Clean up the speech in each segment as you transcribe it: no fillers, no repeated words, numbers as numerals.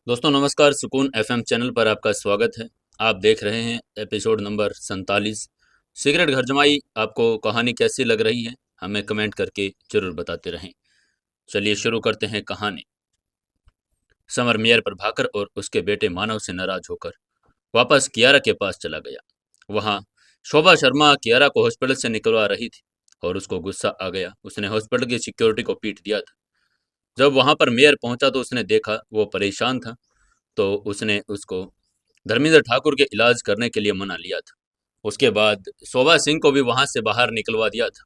दोस्तों नमस्कार। सुकून एफएम चैनल पर आपका स्वागत है। आप देख रहे हैं एपिसोड नंबर 47 सिगरेट घर जमाई। आपको कहानी कैसी लग रही है हमें कमेंट करके जरूर बताते रहें। चलिए शुरू करते हैं कहानी। समर मेयर प्रभाकर और उसके बेटे मानव से नाराज होकर वापस कियारा के पास चला गया। वहाँ शोभा शर्मा कियारा को हॉस्पिटल से निकलवा रही थी और उसको गुस्सा आ गया। उसने हॉस्पिटल की सिक्योरिटी को पीट दिया था। जब वहां पर मेयर पहुंचा तो उसने देखा वो परेशान था, तो उसने उसको धर्मेंद्र ठाकुर के इलाज करने के लिए मना लिया था। उसके बाद शोभा सिंह को भी वहां से बाहर निकलवा दिया था।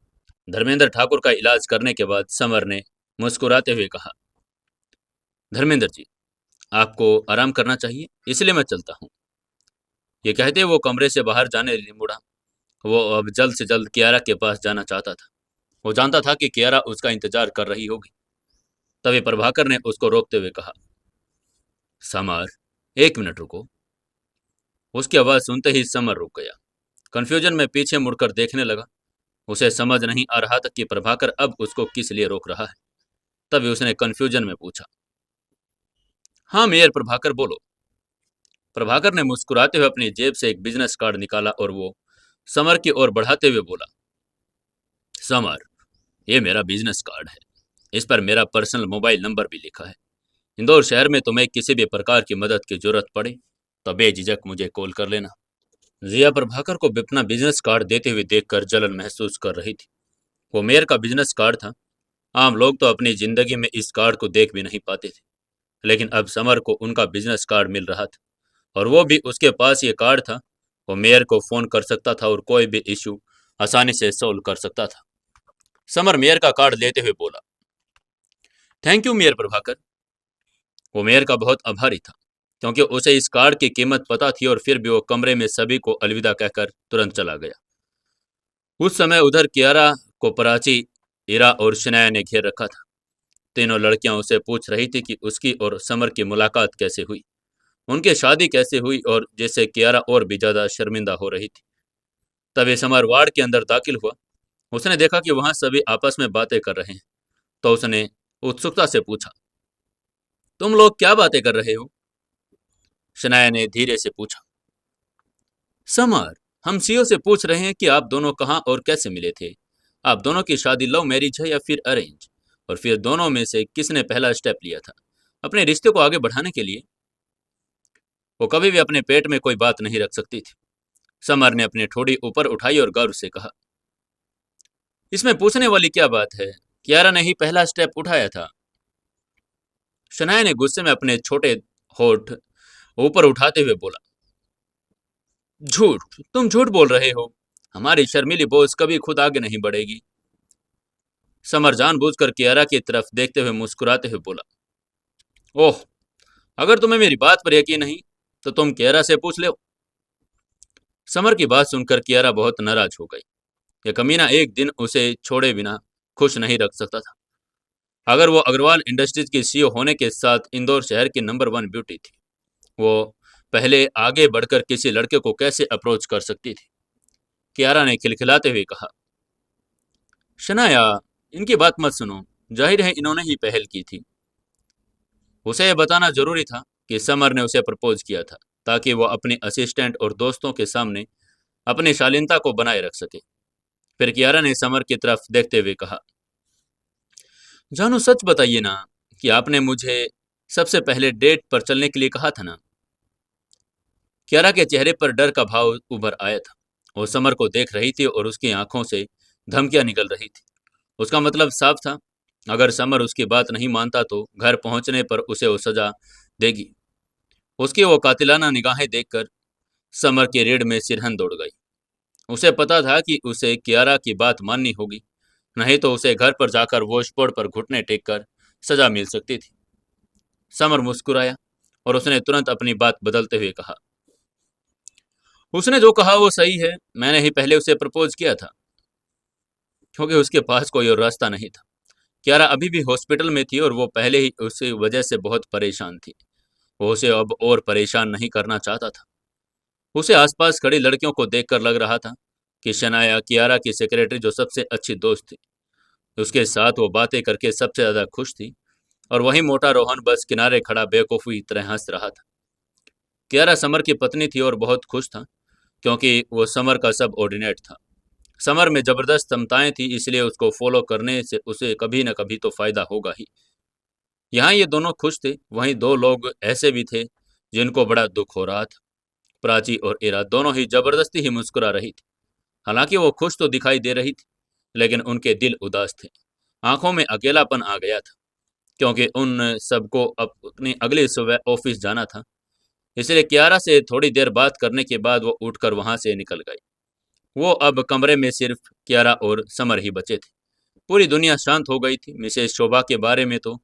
धर्मेंद्र ठाकुर का इलाज करने के बाद समर ने मुस्कुराते हुए कहा, धर्मेंद्र जी, आपको आराम करना चाहिए, इसलिए मैं चलता हूँ। ये कहते वो कमरे से बाहर जाने लिए मुड़ा। वो अब जल्द से जल्द कियारा के पास जाना चाहता था। वो जानता था कि कियारा उसका इंतजार कर रही होगी। तभी प्रभाकर ने उसको रोकते हुए कहा, समर, एक मिनट रुको। उसकी आवाज सुनते ही समर रुक गया। कंफ्यूजन में पीछे मुड़कर देखने लगा। उसे समझ नहीं आ रहा था कि प्रभाकर अब उसको किस लिए रोक रहा है। तभी उसने कंफ्यूजन में पूछा, हाँ मेयर प्रभाकर, बोलो। प्रभाकर ने मुस्कुराते हुए अपनी जेब से एक बिजनेस कार्ड निकाला और वो समर की ओर बढ़ाते हुए बोला, समर, ये मेरा बिजनेस कार्ड है। इस पर मेरा पर्सनल मोबाइल नंबर भी लिखा है। इंदौर शहर में तुम्हें किसी भी प्रकार की मदद की जरूरत पड़े तो बेझिझक मुझे कॉल कर लेना। जिया प्रभाकर को अपना बिजनेस कार्ड देते हुए देखकर जलन महसूस कर रही थी। वो मेयर का बिजनेस कार्ड था। आम लोग तो अपनी जिंदगी में इस कार्ड को देख भी नहीं पाते थे, लेकिन अब समर को उनका बिजनेस कार्ड मिल रहा था और वो भी उसके पास ये कार्ड था। वो मेयर को फोन कर सकता था और कोई भी इशू आसानी से सोल्व कर सकता था। समर मेयर का कार्ड लेते हुए बोला, थैंक यू मेयर प्रभाकर। वो मेयर का बहुत आभारी था, क्योंकि उसे इस कार्ड की कीमत पता थी और फिर भी वो कमरे में सभी को अलविदा कहकर तुरंत चला गया। उस समय उधर कियारा को प्राची, इरा और शनाया ने घेर रखा था। तीनों लड़कियां उसे पूछ रही थी कि उसकी और समर की मुलाकात कैसे हुई, उनकी शादी कैसे हुई, और जैसे कियारा और भी ज्यादा शर्मिंदा हो रही थी। तभी समर वार्ड के अंदर दाखिल हुआ। उसने देखा कि वहां सभी आपस में बातें कर रहे हैं, तो उसने उत्सुकता से पूछा, तुम लोग क्या बातें कर रहे हो? शनाया ने धीरे से पूछा, समर, हम सीओ से पूछ रहे हैं कि आप दोनों कहाँ और कैसे मिले थे। आप दोनों की शादी लव मैरिज है या फिर अरेंज, और फिर दोनों में से किसने पहला स्टेप लिया था अपने रिश्ते को आगे बढ़ाने के लिए? वो कभी भी अपने पेट में कोई बात नहीं रख सकती थी। समर ने अपनी ठोड़ी ऊपर उठाई और गर्व से कहा, इसमें पूछने वाली क्या बात है, कियारा ने ही पहला स्टेप उठाया था। शनाया ने गुस्से में अपने छोटे होठ ऊपर उठाते हुए बोला, झूठ, तुम झूठ बोल रहे हो। हमारी शर्मीली बोझ कभी खुद आगे नहीं बढ़ेगी। समर जानबूझकर कियारा की तरफ देखते हुए मुस्कुराते हुए बोला, ओह, अगर तुम्हें मेरी बात पर यकीन नहीं तो तुम कियारा से पूछ लो। समर की बात सुनकर कियारा बहुत नाराज हो गई। यह कमीना एक दिन उसे छोड़े बिना खुश नहीं रख सकता था। अगर वो अग्रवाल इंडस्ट्रीज की सीईओ होने के साथ इंदौर शहर की नंबर 1 ब्यूटी थी, वो पहले आगे बढ़कर किसी लड़के को कैसे अप्रोच कर सकती थी? कियारा ने खिलखिलाते हुए कहा, शनाया, इनकी बात मत सुनो। जाहिर है इन्होंने ही पहल की थी। उसे यह बताना जरूरी था कि समर ने उसे प्रपोज किया था, ताकि वो अपने असिस्टेंट और दोस्तों के सामने अपनी शालीनता को बनाए रख सके। फिर कियारा ने समर की तरफ देखते हुए कहा, जानू, सच बताइए ना कि आपने मुझे सबसे पहले डेट पर चलने के लिए कहा था ना? कियारा के चेहरे पर डर का भाव उभर आया था। वो समर को देख रही थी और उसकी आंखों से धमकियां निकल रही थी। उसका मतलब साफ था, अगर समर उसकी बात नहीं मानता तो घर पहुंचने पर उसे वो सजा देगी। उसकी वो कातिलाना निगाहें देखकर समर की रीढ़ में सिरहन दौड़ गई। उसे पता था कि उसे कियारा की बात माननी होगी, नहीं तो उसे घर पर जाकर वॉशबोर्ड पर घुटने टेक कर सजा मिल सकती थी। समर मुस्कुराया और उसने तुरंत अपनी बात बदलते हुए कहा, उसने जो कहा वो सही है। मैंने ही पहले उसे प्रपोज किया था, क्योंकि उसके पास कोई और रास्ता नहीं था। कियारा अभी भी हॉस्पिटल में थी और वो पहले ही उसी वजह से बहुत परेशान थी। वो उसे अब और परेशान नहीं करना चाहता था। उसे आसपास खड़ी लड़कियों को देखकर लग रहा था कि शनाया कियारा की सेक्रेटरी जो सबसे अच्छी दोस्त थी, उसके साथ वो बातें करके सबसे ज्यादा खुश थी। और वही मोटा रोहन बस किनारे खड़ा बेवकूफ़ी तरह हंस रहा था। कियारा समर की पत्नी थी और बहुत खुश था, क्योंकि वो समर का सब ऑर्डिनेट था। समर में ज़बरदस्त क्षमताएं थी, इसलिए उसको फॉलो करने से उसे कभी न कभी तो फ़ायदा होगा ही। यहाँ ये दोनों खुश थे, वहीं दो लोग ऐसे भी थे जिनको बड़ा दुख हो रहा था। प्राची और इरा दोनों ही जबरदस्ती ही मुस्कुरा रही थी। हालांकि वो खुश तो दिखाई दे रही थी, लेकिन उनके दिल उदास थे। आंखों में अकेलापन आ गया था, क्योंकि उन सबको अपनी अगली सुबह ऑफिस जाना था। इसलिए कियारा से थोड़ी देर बात करने के बाद वो उठकर वहां से निकल गई। वो अब कमरे में सिर्फ कियारा और समर ही बचे थे। पूरी दुनिया शांत हो गई थी। मिसेज शोभा के बारे में तो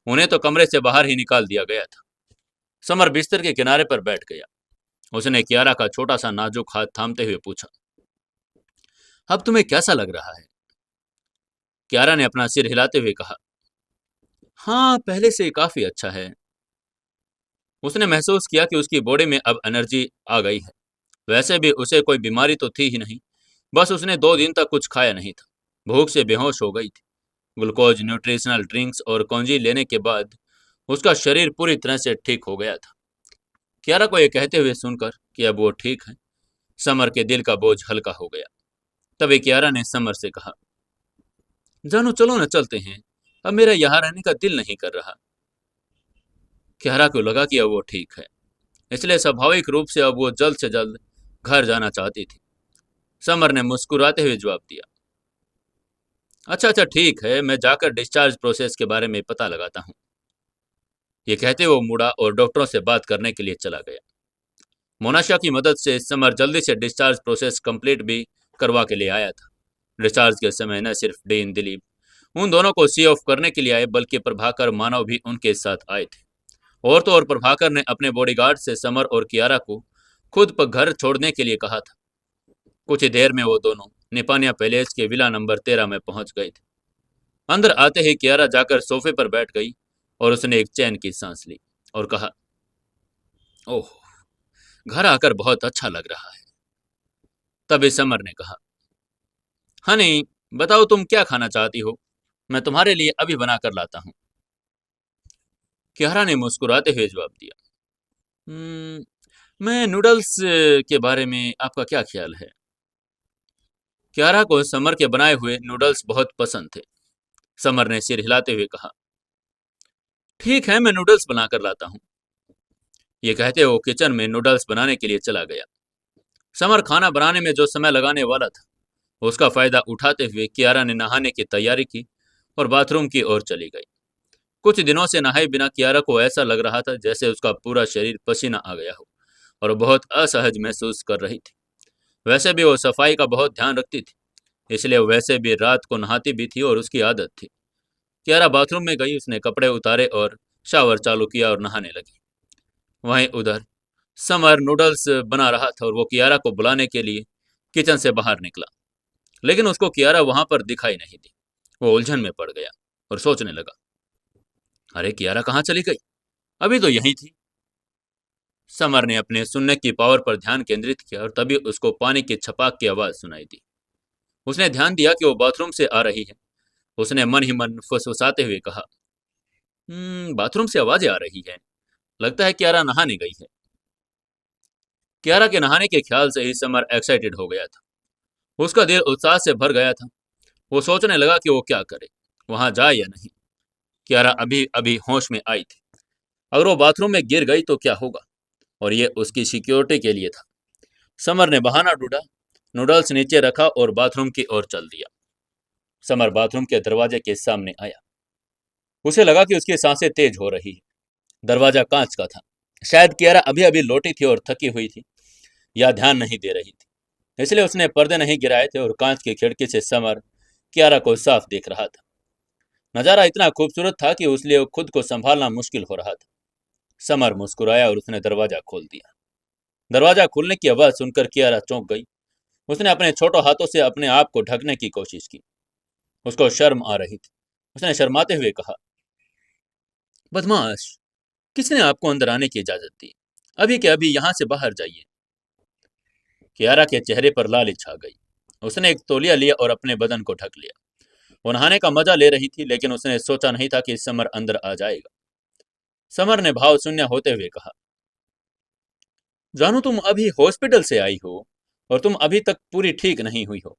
उन्हें तो कमरे से बाहर ही निकाल दिया गया था। समर बिस्तर के किनारे पर बैठ गया। उसने कियारा का छोटा सा नाजुक हाथ थामते हुए पूछा, अब तुम्हें कैसा लग रहा है? कियारा ने अपना सिर हिलाते हुए कहा, हाँ, पहले से काफी अच्छा है। उसने महसूस किया कि उसकी बॉडी में अब एनर्जी आ गई है। वैसे भी उसे कोई बीमारी तो थी ही नहीं, बस उसने 2 दिन तक कुछ खाया नहीं था। भूख से बेहोश हो गई थी। ग्लूकोज, न्यूट्रिशनल ड्रिंक्स और कौंजी लेने के बाद उसका शरीर पूरी तरह से ठीक हो गया था। कियारा को यह कहते हुए सुनकर कि अब वो ठीक है, समर के दिल का बोझ हल्का हो गया। तभी कियारा ने समर से कहा, जानू चलो न चलते हैं, अब मेरा यहाँ रहने का दिल नहीं कर रहा। कियारा को लगा कि अब वो ठीक है, इसलिए स्वाभाविक रूप से अब वो जल्द से जल्द घर जाना चाहती थी। समर ने मुस्कुराते हुए जवाब दिया, अच्छा अच्छा ठीक है, मैं जाकर डिस्चार्ज प्रोसेस के बारे में पता लगाता हूँ। ये कहते वो मुड़ा और डॉक्टरों से बात करने के लिए चला गया। मोनाशा की मदद से समर जल्दी से डिस्चार्ज प्रोसेस कंप्लीट भी करवा के लिए आया था। डिस्चार्ज के समय न सिर्फ डीन दिलीप उन दोनों को सी ऑफ करने के लिए आए, बल्कि प्रभाकर मानव भी उनके साथ आए थे। और तो और प्रभाकर ने अपने बॉडीगार्ड से समर और कियारा को खुद पर घर छोड़ने के लिए कहा था। कुछ ही देर में वो दोनों निपानिया पैलेस के विला नंबर 13 में पहुंच गए थे। अंदर आते ही कियारा जाकर सोफे पर बैठ गई और उसने एक चैन की सांस ली और कहा, ओह, घर आकर बहुत अच्छा लग रहा है। तभी समर ने कहा, हनी, बताओ तुम क्या खाना चाहती हो, मैं तुम्हारे लिए अभी बना कर लाता हूँ। कियारा ने मुस्कुराते हुए जवाब दिया, मैं नूडल्स के बारे में आपका क्या ख्याल है? कियारा को समर के बनाए हुए नूडल्स बहुत पसंद थे। समर ने सिर हिलाते हुए कहा, ठीक है, मैं नूडल्स बनाकर लाता हूँ। ये कहते वो किचन में नूडल्स बनाने के लिए चला गया। समर खाना बनाने में जो समय लगाने वाला था, उसका फायदा उठाते हुए कियारा ने नहाने की तैयारी की और बाथरूम की ओर चली गई। कुछ दिनों से नहाए बिना कियारा को ऐसा लग रहा था जैसे उसका पूरा शरीर पसीना आ गया हो और बहुत असहज महसूस कर रही थी। वैसे भी वो सफाई का बहुत ध्यान रखती थी, इसलिए वो वैसे भी रात को नहाती भी थी और उसकी आदत थी। कियारा बाथरूम में गई, उसने कपड़े उतारे और शावर चालू किया और नहाने लगी। वहीं उधर समर नूडल्स बना रहा था और वो कियारा को बुलाने के लिए किचन से बाहर निकला, लेकिन उसको कियारा वहां पर दिखाई नहीं दी। वो उलझन में पड़ गया और सोचने लगा, अरे कियारा कहाँ चली गई, अभी तो यहीं थी। समर ने अपने सुनने की पावर पर ध्यान केंद्रित किया और तभी उसको पानी की छपाक की आवाज सुनाई दी। उसने ध्यान दिया कि वो बाथरूम से आ रही है। उसने मन ही मन फुसफुसाते हुए कहा, बाथरूम से आवाजें आ रही है, लगता है कियारा नहाने गई है। कियारा के नहाने के ख्याल से ही समर एक्साइटेड हो गया था। उसका दिल उत्साह से भर गया था। वो सोचने लगा कि वो क्या करे, वहां जाए या नहीं। कियारा अभी अभी होश में आई थी। अगर वो बाथरूम में गिर गई तो क्या होगा, और ये उसकी सिक्योरिटी के लिए था। समर ने बहाना ढूंढा, नूडल्स नीचे रखा और बाथरूम की ओर चल दिया। समर बाथरूम के दरवाजे के सामने आया। उसे लगा कि उसकी सांसें तेज हो रही है। दरवाजा कांच का था। शायद कियारा अभी अभी लौटी थी और थकी हुई थी या ध्यान नहीं दे रही थी, इसलिए उसने पर्दे नहीं गिराए थे और कांच की खिड़की से समर कियारा को साफ देख रहा था। नजारा इतना खूबसूरत था कि उसलिए खुद को संभालना मुश्किल हो रहा था। समर मुस्कुराया और उसने दरवाजा खोल दिया। दरवाजा खुलने की आवाज सुनकर कियारा चौंक गई। उसने अपने छोटे हाथों से अपने आप को ढकने की कोशिश की। उसको शर्म आ रही थी। उसने शर्माते हुए कहा, बदमाश, किसने आपको अंदर आने की इजाजत दी? अभी के अभी यहाँ से बाहर जाइए। कियारा के चेहरे पर लाली छा गई। उसने एक तौलिया लिया और अपने बदन को ढक लिया। वो नहाने का मजा ले रही थी, लेकिन उसने सोचा नहीं था कि समर अंदर आ जाएगा। समर ने भाव शून्य होते हुए कहा, जानू तुम अभी हॉस्पिटल से आई हो और तुम अभी तक पूरी ठीक नहीं हुई हो।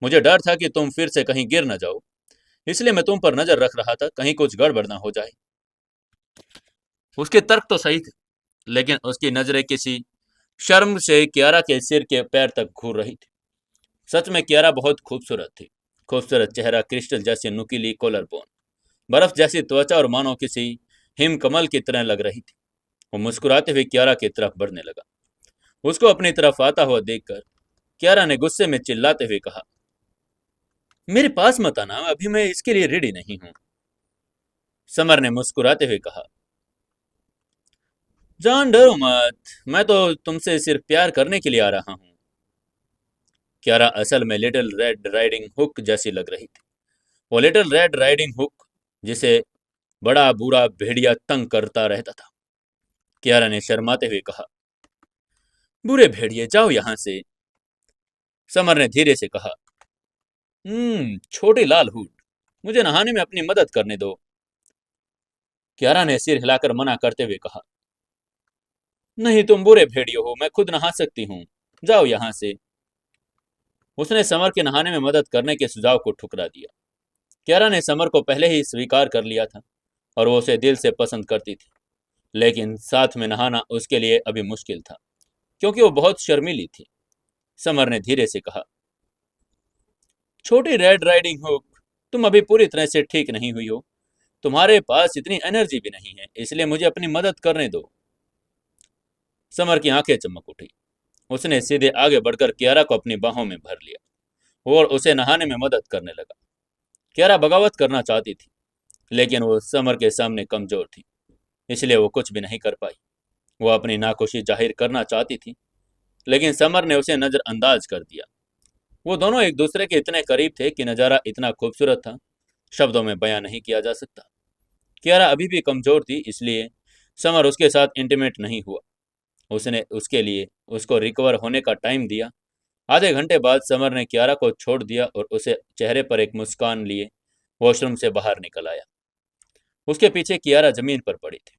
मुझे डर था कि तुम फिर से कहीं गिर न जाओ, इसलिए मैं तुम पर नजर रख रहा था, कहीं कुछ गड़बड़ ना हो जाए। उसके तर्क तो सही थे, लेकिन उसकी नजरें किसी शर्म से कियारा के सिर के पैर तक घूर रही थी। सच में कियारा बहुत खूबसूरत थी। खूबसूरत चेहरा, क्रिस्टल जैसी नुकीली कॉलर बोन, बर्फ जैसी त्वचा और मानो किसी हिम कमल की तरह लग रही थी। वो मुस्कुराते हुए कियारा की तरफ बढ़ने लगा। उसको अपनी तरफ आता हुआ देखकर कियारा ने गुस्से में चिल्लाते हुए कहा, मेरे पास मत आना, अभी मैं इसके लिए रेडी नहीं हूं। समर ने मुस्कुराते हुए कहा, जान डरो मत, मैं तो तुमसे सिर्फ प्यार करने के लिए आ रहा हूं। कियारा असल में लिटिल रेड राइडिंग हुक जैसी लग रही थी। वो लिटिल रेड राइडिंग हुक जिसे बड़ा बुरा भेड़िया तंग करता रहता था। कियारा ने शर्माते हुए कहा, बुरे भेड़िए जाओ यहां से। समर ने धीरे से कहा, छोटी लाल हुड, मुझे नहाने में अपनी मदद करने दो। कियारा ने सिर हिलाकर मना करते हुए कहा, नहीं तुम बुरे भेड़िए हो, मैं खुद नहा सकती हूँ, जाओ यहां से। उसने समर के नहाने में मदद करने के सुझाव को ठुकरा दिया। कियारा ने समर को पहले ही स्वीकार कर लिया था और वो उसे दिल से पसंद करती थी, लेकिन साथ में नहाना उसके लिए अभी मुश्किल था, क्योंकि वो बहुत शर्मीली थी। समर ने धीरे से कहा, छोटी रेड राइडिंग हुक, तुम अभी पूरी तरह से ठीक नहीं हुई हो, तुम्हारे पास इतनी एनर्जी भी नहीं है, इसलिए मुझे अपनी मदद करने दो। समर की आंखें चमक उठी। उसने सीधे आगे बढ़कर कियारा को अपनी बाहों में भर लिया और उसे नहाने में मदद करने लगा। कियारा बगावत करना चाहती थी, लेकिन वो समर के सामने कमजोर थी, इसलिए वो कुछ भी नहीं कर पाई। वो अपनी नाखुशी जाहिर करना चाहती थी, लेकिन समर ने उसे नजरअंदाज कर दिया। वो दोनों एक दूसरे के इतने करीब थे कि नज़ारा इतना खूबसूरत था, शब्दों में बयां नहीं किया जा सकता। कियारा अभी भी कमजोर थी, इसलिए समर उसके साथ इंटीमेट नहीं हुआ। उसने उसके लिए उसको रिकवर होने का टाइम दिया। आधे घंटे बाद समर ने कियारा को छोड़ दिया और उसे चेहरे पर एक मुस्कान लिए वॉशरूम से बाहर निकल आया। उसके पीछे कियारा जमीन पर पड़ी थी।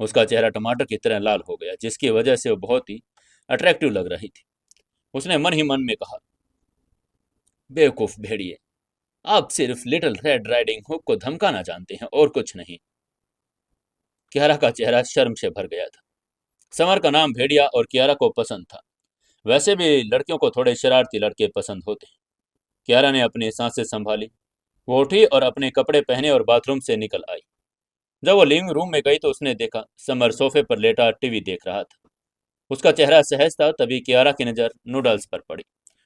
उसका चेहरा टमाटर की तरह लाल हो गया, जिसकी वजह से वो बहुत ही अट्रैक्टिव लग रही थी। उसने मन ही मन में कहा, बेवकूफ भेड़िए, आप सिर्फ लिटिल रेड राइडिंग हुक को धमकाना जानते हैं और कुछ नहीं। कियारा का चेहरा शर्म से भर गया था। समर का नाम भेड़िया और कियारा को पसंद था। वैसे भी लड़कियों को थोड़े शरारती लड़के पसंद होते हैं। कियारा ने अपनी सांसें संभाली। वो उठी और अपने कपड़े पहने और बाथरूम से निकल आई। जब वो लिविंग रूम में गई तो उसने देखा समर सोफे पर लेटा टीवी देख रहा था। उसका चेहरा सहज था। तभी कियारा की नज़र नूडल्स पर पड़ी।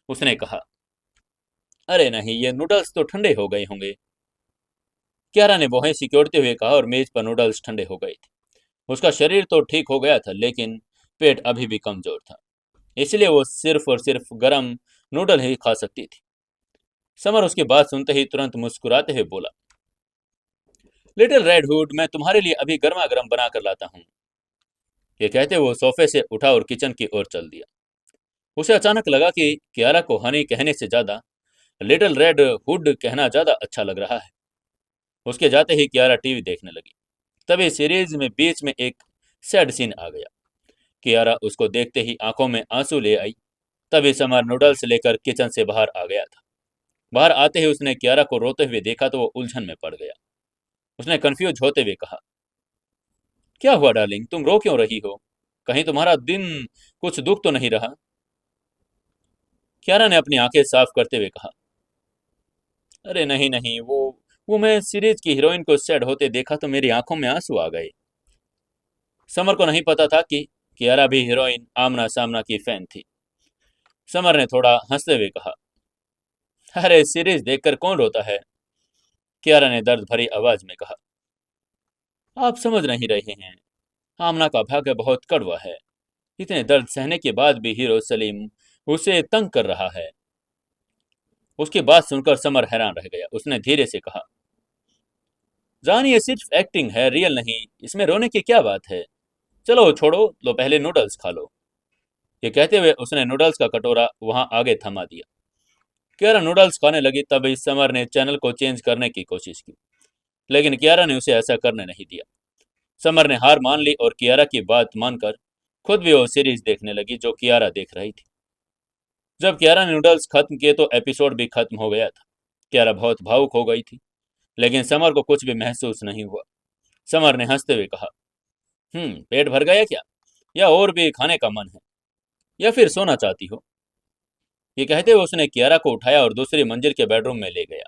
उसने कहा, अरे नहीं, ये नूडल्स तो ठंडे हो गए होंगे। कियारा ने भौहें सिकोड़ते हुए कहा और मेज पर नूडल्स ठंडे हो गए थे। उसका शरीर तो ठीक हो गया था, लेकिन पेट अभी भी कमजोर था, इसलिए वो सिर्फ और सिर्फ गरम नूडल ही खा सकती थी। समर उसकी बात सुनते ही तुरंत मुस्कुराते हुए बोला, लिटिल रेड हुड, मैं तुम्हारे लिए अभी गर्मा गर्म बना कर लाता हूँ। ये कहते वो सोफे से उठा और किचन की ओर चल दिया। उसे अचानक लगा कि कियारा को हनी कहने से ज्यादा लिटिल रेड हुड कहना ज्यादा अच्छा लग रहा है। उसके जाते ही कियारा टीवी देखने लगी। तभी सीरीज में बीच में एक सैड सीन आ गया। कियारा उसको देखते ही आंखों में आंसू ले आई। तभी समर नूडल्स लेकर किचन से बाहर आ गया था। बाहर आते ही उसने कियारा को रोते हुए देखा तो वो उलझन में पड़ गया। उसने कंफ्यूज होते हुए कहा, क्या हुआ डार्लिंग, तुम रो क्यों रही हो? कहीं तुम्हारा दिन कुछ दुख तो नहीं रहा? कियारा ने अपनी आंखें साफ करते हुए कहा, अरे नहीं नहीं, वो मैं सीरीज की हीरोइन को सैड होते देखा तो मेरी आंखों में आंसू आ गए। समर को नहीं पता था कि कियारा भी हीरोइन आमना सामना की फैन थी। समर ने थोड़ा हंसते हुए कहा, अरे सीरीज देखकर कौन रोता है? कियारा ने दर्द भरी आवाज में कहा, आप समझ नहीं रहे हैं, आमना का भाग्य बहुत कड़वा है। इतने दर्द सहने के बाद भी हीरो सलीम उसे तंग कर रहा है। उसकी बात सुनकर समर हैरान रह गया। उसने धीरे से कहा, जान ये सिर्फ एक्टिंग है, रियल नहीं, इसमें रोने की क्या बात है? चलो छोड़ो, लो पहले नूडल्स खा लो। ये कहते हुए उसने नूडल्स का कटोरा वहां आगे थमा दिया। कियारा नूडल्स खाने लगी तभी समर ने चैनल को चेंज करने की कोशिश की, लेकिन कियारा ने उसे ऐसा करने नहीं दिया। समर ने हार मान ली और कियारा की बात मानकर खुद भी वो सीरीज देखने लगी जो कियारा देख रही थी। जब कियारा ने नूडल्स खत्म किए तो एपिसोड भी खत्म हो गया था। कियारा बहुत भावुक हो गई थी, लेकिन समर को कुछ भी महसूस नहीं हुआ। समर ने हंसते हुए कहा, पेट भर गया क्या? या और भी खाने का मन है? या फिर सोना चाहती हो? ये कहते हुए उसने कियारा को उठाया और दूसरी मंजिल के बेडरूम में ले गया।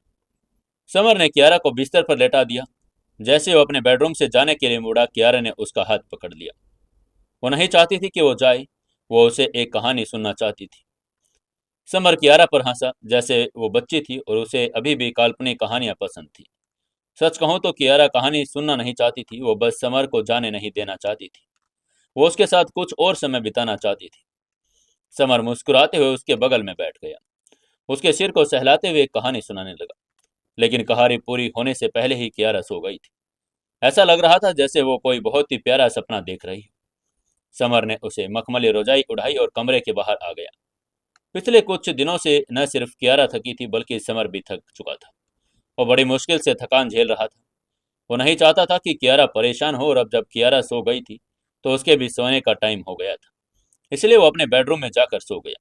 समर ने कियारा को बिस्तर पर लेटा दिया। जैसे वो अपने बेडरूम से जाने के लिए मुड़ा, कियारा ने उसका हाथ पकड़ लिया। वो नहीं चाहती थी कि वो जाए, वो उसे एक कहानी सुनना चाहती थी। समर कियारा पर हंसा, जैसे वो बच्ची थी और उसे अभी भी काल्पनिक कहानियां पसंद थी। सच कहूं तो कियारा कहानी सुनना नहीं चाहती थी, वो बस समर को जाने नहीं देना चाहती थी। वो उसके साथ कुछ और समय बिताना चाहती थी। समर मुस्कुराते हुए उसके बगल में बैठ गया, उसके सिर को सहलाते हुए एक कहानी सुनाने लगा। लेकिन कहानी पूरी होने से पहले ही कियारा सो गई थी। ऐसा लग रहा था जैसे वो कोई बहुत ही प्यारा सपना देख रही हो। समर ने उसे मखमली रोजाई उठाई और कमरे के बाहर आ गया। पिछले कुछ दिनों से न सिर्फ कियारा थकी थी, बल्कि समर भी थक चुका था। वो बड़ी मुश्किल से थकान झेल रहा था। वो नहीं चाहता था कि कियारा परेशान हो, और अब जब कियारा सो गई थी तो उसके भी सोने का टाइम हो गया था। इसलिए वो अपने बेडरूम में जाकर सो गया।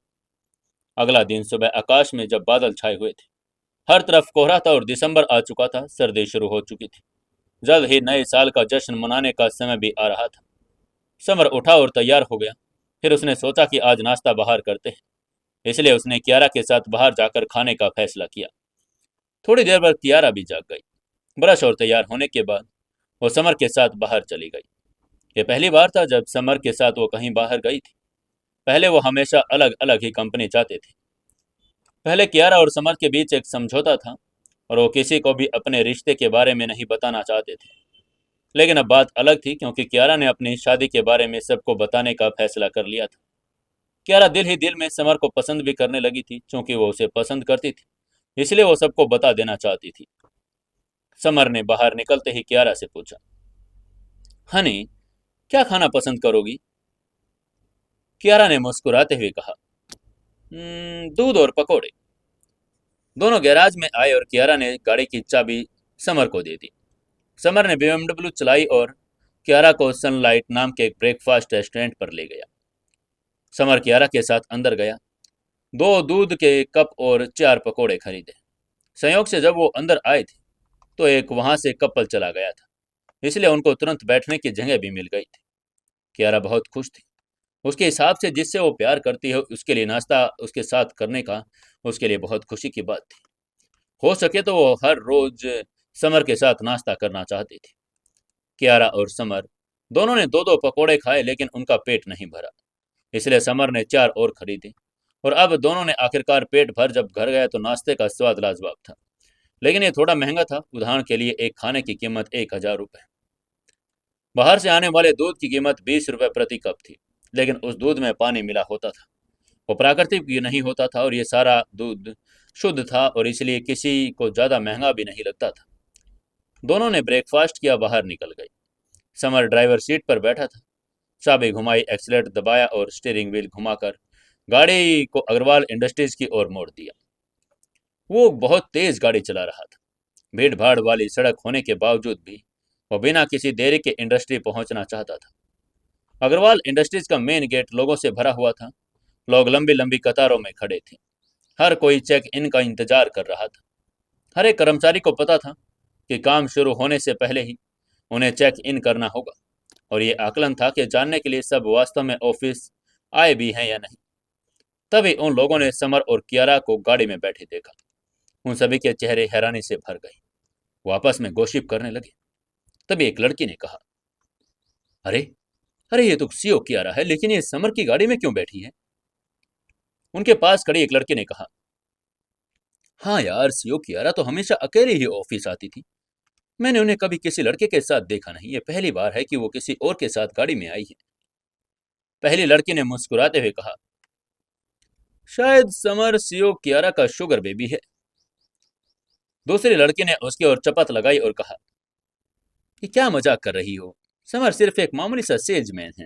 अगला दिन सुबह आकाश में जब बादल छाए हुए थे, हर तरफ कोहरा था और दिसंबर आ चुका था, सर्दी शुरू हो चुकी थी। जल्द ही नए साल का जश्न मनाने का समय भी आ रहा था। समर उठा और तैयार हो गया। फिर उसने सोचा कि आज नाश्ता बाहर करते हैं, इसलिए उसने कियारा के साथ बाहर जाकर खाने का फैसला किया। थोड़ी देर बाद कियारा भी जाग गई। ब्रश और तैयार होने के बाद वो समर के साथ बाहर चली गई। ये पहली बार था जब समर के साथ वो कहीं बाहर गई थी। पहले वो हमेशा अलग अलग ही कंपनी जाते थे। पहले कियारा और समर के बीच एक समझौता था, और वो किसी को भी अपने रिश्ते के बारे में नहीं बताना चाहते थे। लेकिन अब बात अलग थी, क्योंकि कियारा ने अपनी शादी के बारे में सबको बताने का फैसला कर लिया था। कियारा दिल ही दिल में समर को पसंद भी करने लगी थी। चूंकि वो उसे पसंद करती थी, इसलिए वो सबको बता देना चाहती थी। समर ने बाहर निकलते ही कियारा से पूछा, हनी, क्या खाना पसंद करोगी? कियारा ने मुस्कुराते हुए कहा, दूध और पकोड़े।" दोनों गैराज में आए और कियारा ने गाड़ी की चाबी समर को दे दी। समर ने BMW चलाई और कियारा को सनलाइट नाम के एक ब्रेकफास्ट रेस्टोरेंट पर ले गया। समर कियारा के साथ अंदर गया। 2 दूध के कप और 4 पकोड़े खरीदे। संयोग से जब वो अंदर आए थे तो एक वहां से कपल चला गया था, इसलिए उनको तुरंत बैठने की जगह भी मिल गई थी। कियारा बहुत खुश थी। उसके हिसाब से जिससे वो प्यार करती है उसके लिए नाश्ता उसके साथ करने का उसके लिए बहुत खुशी की बात थी। हो सके तो वो हर रोज समर के साथ नाश्ता करना चाहती थी। कियारा और समर दोनों ने 2-2 पकोड़े खाए, लेकिन उनका पेट नहीं भरा। इसलिए समर ने 4 और खरीदे, और अब दोनों ने आखिरकार पेट भर जब घर गए तो नाश्ते का स्वाद लाजवाब था। लेकिन ये थोड़ा महंगा था। उदाहरण के लिए एक खाने की कीमत 1,000 रुपये। बाहर से आने वाले दूध की कीमत 20 रुपये प्रति कप थी, लेकिन उस दूध में पानी मिला होता था। वो प्राकृतिक भी नहीं होता था, और ये सारा दूध शुद्ध था, और इसलिए किसी को ज़्यादा महंगा भी नहीं लगता था। दोनों ने ब्रेकफास्ट किया, बाहर निकल गए। समर ड्राइवर सीट पर बैठा था। चाबी घुमाई, एक्सीलेटर दबाया और स्टीयरिंग व्हील घुमाकर गाड़ी को अग्रवाल इंडस्ट्रीज की ओर मोड़ दिया। वो बहुत तेज गाड़ी चला रहा था। भीड़ भाड़ वाली सड़क होने के बावजूद भी वो बिना किसी देरी के इंडस्ट्री पहुंचना चाहता था। अग्रवाल इंडस्ट्रीज का मेन गेट लोगों से भरा हुआ था। लोग लंबी लंबी कतारों में खड़े थे। हर कोई चेक इन का इंतजार कर रहा था। हर एक कर्मचारी को पता था कि काम शुरू होने से पहले ही उन्हें चेक इन करना होगा, और ये आकलन था कि जानने के लिए सब वास्तव में ऑफिस आए भी हैं या नहीं। तभी उन लोगों ने समर और कियारा को गाड़ी में बैठे देखा। उन सभी के चेहरे हैरानी से भर गए। वो आपस में गॉसिप करने लगे। तभी एक लड़की ने कहा, अरे अरे, ये तो सीओ कियारा है, लेकिन ये समर की गाड़ी में क्यों बैठी है? उनके पास खड़ी एक लड़की ने कहा, हाँ यार, सीओ कियारा तो हमेशा अकेले ही ऑफिस आती थी। मैंने उन्हें कभी किसी लड़के के साथ देखा नहीं। ये पहली बार है कि वो किसी और के साथ गाड़ी में आई है। पहली लड़की ने मुस्कुराते हुए कहा, शायद समर सीओ कियारा का शुगर बेबी है। दूसरी लड़की ने उसकी ओर चपत लगाई और कहा, कि क्या मजाक कर रही हो? समर सिर्फ एक मामूली सा सेल्समैन है।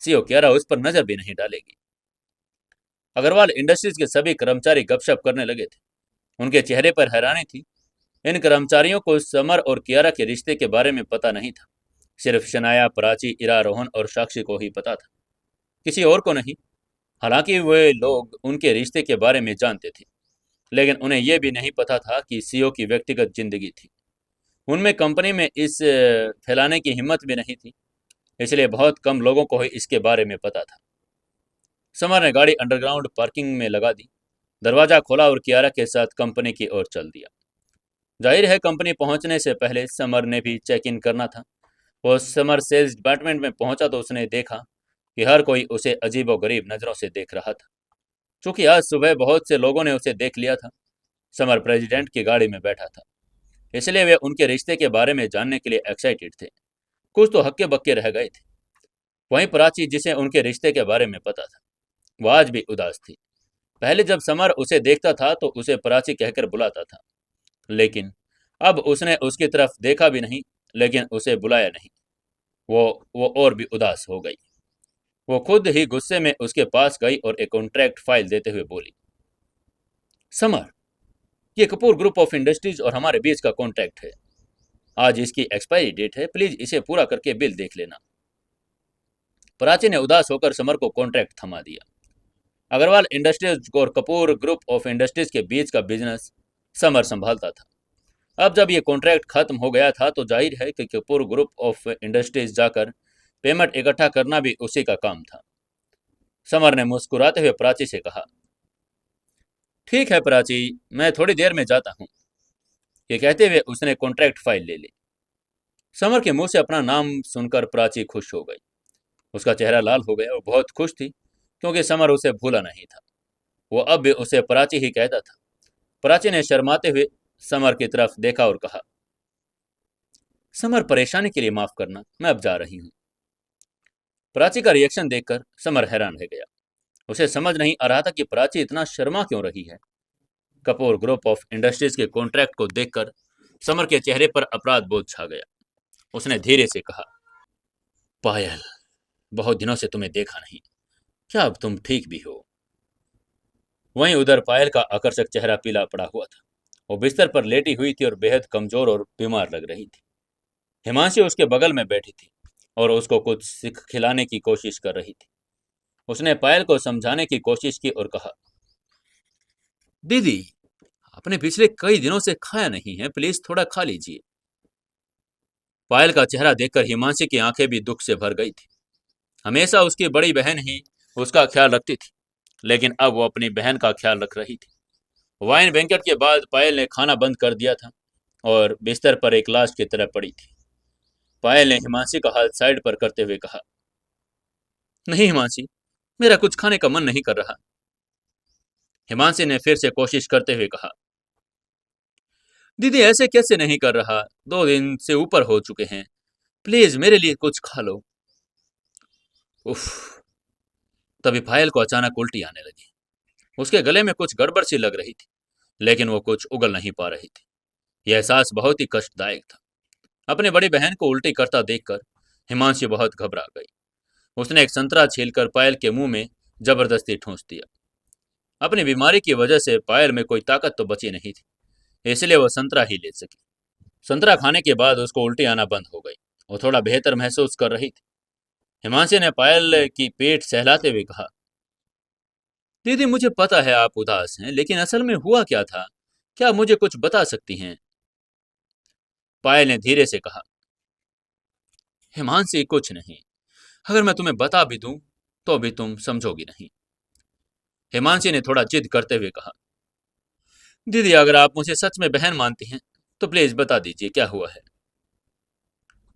सीओ कियारा उस पर नजर भी नहीं डालेगी। अग्रवाल इंडस्ट्रीज के सभी कर्मचारी गपशप करने लगे थे। उनके चेहरे पर हैरानी थी। इन कर्मचारियों को समर और कियारा के रिश्ते के बारे में पता नहीं था। सिर्फ शनाया, प्राची, इरा, रोहन और साक्षी को ही पता था, किसी और को नहीं। हालांकि वे लोग उनके रिश्ते के बारे में जानते थे, लेकिन उन्हें यह भी नहीं पता था कि सीईओ की व्यक्तिगत जिंदगी थी। उनमें कंपनी में इस फैलाने की हिम्मत भी नहीं थी, इसलिए बहुत कम लोगों को ही इसके बारे में पता था। समर ने गाड़ी अंडरग्राउंड पार्किंग में लगा दी, दरवाजा खोला और कियारा के साथ कंपनी की ओर चल दिया। जाहिर है कंपनी पहुंचने से पहले समर ने भी चेक इन करना था। वो समर सेल्स डिपार्टमेंट में पहुंचा तो उसने देखा कि हर कोई उसे अजीबोगरीब नज़रों से देख रहा था। चूंकि आज सुबह बहुत से लोगों ने उसे देख लिया था, समर प्रेसिडेंट की गाड़ी में बैठा था, इसलिए वे उनके रिश्ते के बारे में जानने के लिए एक्साइटेड थे। कुछ तो हक्के बक्के रह गए थे। वहीं प्राची, जिसे उनके रिश्ते के बारे में पता था, वह आज भी उदास थी। पहले जब समर उसे देखता था तो उसे प्राची कहकर बुलाता था, लेकिन अब उसने उसकी तरफ देखा भी नहीं, लेकिन उसे बुलाया नहीं। वो और भी उदास हो गई। वो खुद ही गुस्से में उसके पास गई और एक कॉन्ट्रैक्ट फाइल देते हुए बोली, समर, ये कपूर ग्रुप ऑफ इंडस्ट्रीज और हमारे बीच का कॉन्ट्रैक्ट है। आज इसकी एक्सपायरी डेट है, प्लीज इसे पूरा करके बिल देख लेना। प्राची ने उदास होकर समर को कॉन्ट्रैक्ट थमा दिया। अग्रवाल इंडस्ट्रीज और कपूर ग्रुप ऑफ इंडस्ट्रीज के बीच का बिजनेस समर संभालता था। अब जब ये कॉन्ट्रैक्ट खत्म हो गया था तो जाहिर है कि कपूर ग्रुप ऑफ इंडस्ट्रीज जाकर पेमेंट इकट्ठा करना भी उसी का काम था। समर ने मुस्कुराते हुए प्राची से कहा, ठीक है प्राची, मैं थोड़ी देर में जाता हूँ। ये कहते हुए उसने कॉन्ट्रैक्ट फाइल ले ली। समर के मुंह से अपना नाम सुनकर प्राची खुश हो गई। उसका चेहरा लाल हो गया। वो बहुत खुश थी क्योंकि समर उसे भूला नहीं था। वो अब भी उसे प्राची ही कहता था। प्राची ने शर्माते हुए समर की तरफ देखा और कहा, समर, परेशानी के लिए माफ करना, मैं अब जा रही हूँ। प्राची का रिएक्शन देखकर समर हैरान रह गया। उसे समझ नहीं आ रहा था कि प्राची इतना शर्मा क्यों रही है। कपूर ग्रुप ऑफ इंडस्ट्रीज के कॉन्ट्रैक्ट को देखकर समर के चेहरे पर अपराध बोध छा गया। उसने धीरे से कहा, पायल, बहुत दिनों से तुम्हें देखा नहीं, क्या अब तुम ठीक भी हो? वहीं उधर पायल का आकर्षक चेहरा पीला पड़ा हुआ था। वो बिस्तर पर लेटी हुई थी और बेहद कमजोर और बीमार लग रही थी। हिमांशी उसके बगल में बैठी थी और उसको कुछ सिख खिलाने की कोशिश कर रही थी। उसने पायल को समझाने की कोशिश की और कहा, दीदी, आपने पिछले कई दिनों से खाया नहीं है, प्लीज थोड़ा खा लीजिए। पायल का चेहरा देखकर हिमांशी की आंखें भी दुख से भर गई थी। हमेशा उसकी बड़ी बहन ही उसका ख्याल रखती थी, लेकिन अब वो अपनी बहन का ख्याल रख रही थी। वाइन बैंकेट के बाद पायल ने खाना बंद कर दिया था और बिस्तर पर एक लाश की तरह पड़ी थी। पायल ने हिमांशी का हाथ साइड पर करते हुए कहा, नहीं हिमांशी, मेरा कुछ खाने का मन नहीं कर रहा। हिमांशी ने फिर से कोशिश करते हुए कहा, दीदी ऐसे कैसे नहीं कर रहा, 2 दिन से ऊपर हो चुके हैं, प्लीज मेरे लिए कुछ खा लो। उफ। तभी पायल को अचानक उल्टी आने लगी। उसके गले में कुछ गड़बड़ सी लग रही थी, लेकिन वो कुछ उगल नहीं पा रही थी। यह एहसास बहुत ही कष्टदायक था। अपनी बड़ी बहन को उल्टी करता देखकर हिमांशी बहुत घबरा गई। उसने एक संतरा छीलकर पायल के मुंह में जबरदस्ती ठूंस दिया। अपनी बीमारी की वजह से पायल में कोई ताकत तो बची नहीं थी, इसलिए वह संतरा ही ले सकी। संतरा खाने के बाद उसको उल्टी आना बंद हो गई। वो थोड़ा बेहतर महसूस कर रही थी। हिमांशी ने पायल की पीठ सहलाते हुए कहा, दीदी मुझे पता है आप उदास हैं, लेकिन असल में हुआ क्या था, क्या आप मुझे कुछ बता सकती हैं? पायल ने धीरे से कहा, हिमांशी कुछ नहीं, अगर मैं तुम्हें बता भी दूं तो भी तुम समझोगी नहीं। हिमांशी ने थोड़ा जिद करते हुए कहा, दीदी अगर आप मुझे सच में बहन मानती हैं तो प्लीज बता दीजिए क्या हुआ है।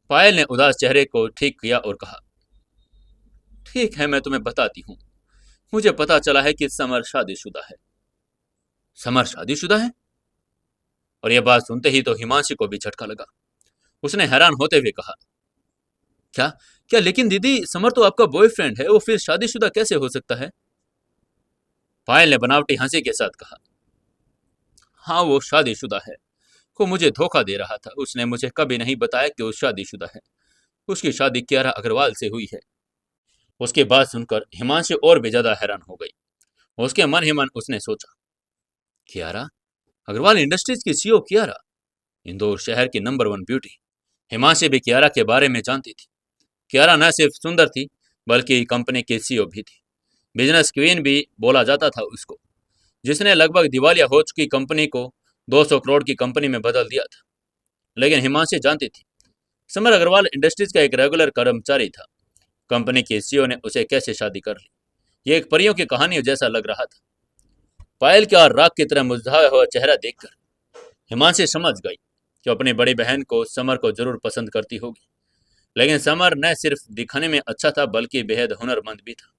पायल ने उदास चेहरे को ठीक किया और कहा, ठीक है, मैं तुम्हें बताती हूँ। मुझे पता चला है कि समर शादीशुदा है। समर शादीशुदा है? और यह बात सुनते ही तो हिमांशी को भी झटका लगा। उसने हैरान होते हुए कहा, क्या क्या लेकिन दीदी, समर तो आपका बॉयफ्रेंड है, वो फिर शादीशुदा कैसे हो सकता है? पायल ने बनावटी हंसी के साथ कहा, हाँ वो शादीशुदा है। वो मुझे धोखा दे रहा था। उसने मुझे कभी नहीं बताया कि वो शादीशुदा है। उसकी शादी कियारा अग्रवाल से हुई है। उसकी बात सुनकर हिमांशी और भी ज्यादा हैरान हो गई। उसके मन ही मन उसने सोचा, कियारा, अग्रवाल इंडस्ट्रीज की सीईओ कियारा, इंदौर शहर की नंबर 1 ब्यूटी। हिमांशी भी कियारा के बारे में जानती थी। कियारा न सिर्फ सुंदर थी, बल्कि कंपनी की सीईओ भी थी। बिजनेस क्वीन भी बोला जाता था उसको, जिसने लगभग दिवालिया हो चुकी कंपनी को 200 करोड़ की कंपनी में बदल दिया था। लेकिन हिमांशी जानती थी, समर अग्रवाल इंडस्ट्रीज का एक रेगुलर कर्मचारी था। कंपनी के सीईओ ने उसे कैसे शादी कर ली, ये एक परियों की कहानी जैसा लग रहा था। पायल का राख की तरह मुरझाया हुआ चेहरा देखकर हिमांशी समझ गई कि अपनी बड़ी बहन को समर को जरूर पसंद करती होगी। लेकिन समर न सिर्फ दिखने में अच्छा था, बल्कि बेहद हुनरमंद भी था।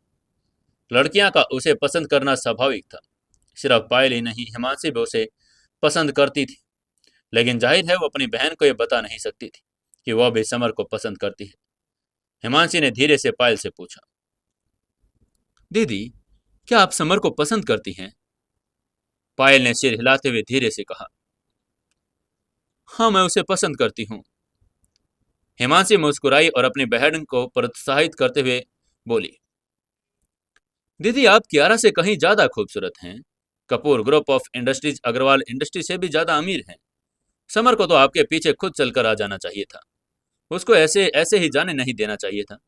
लड़कियां का उसे पसंद करना स्वाभाविक था। सिर्फ पायल ही नहीं, हिमांशी भी उसे पसंद करती थी। लेकिन जाहिर है वो अपनी बहन को यह बता नहीं सकती थी कि वह भी समर को पसंद करती है। हिमांशी ने धीरे से पायल से पूछा, दीदी, क्या आप समर को पसंद करती हैं? पायल ने सिर हिलाते हुए धीरे से कहा, हाँ, मैं उसे पसंद करती हूँ। हिमांशी मुस्कुराई और अपनी बहन को प्रोत्साहित करते हुए बोली, दीदी, आप कियारा से कहीं ज्यादा खूबसूरत हैं। Kapoor group of industries Agarwal industry से भी ज्यादा अमीर हैं। समर को तो आपके पीछे खुद चलकर आ जाना चाहिए था। उसको ऐसे ऐसे ही जाने नहीं देना चाहिए था,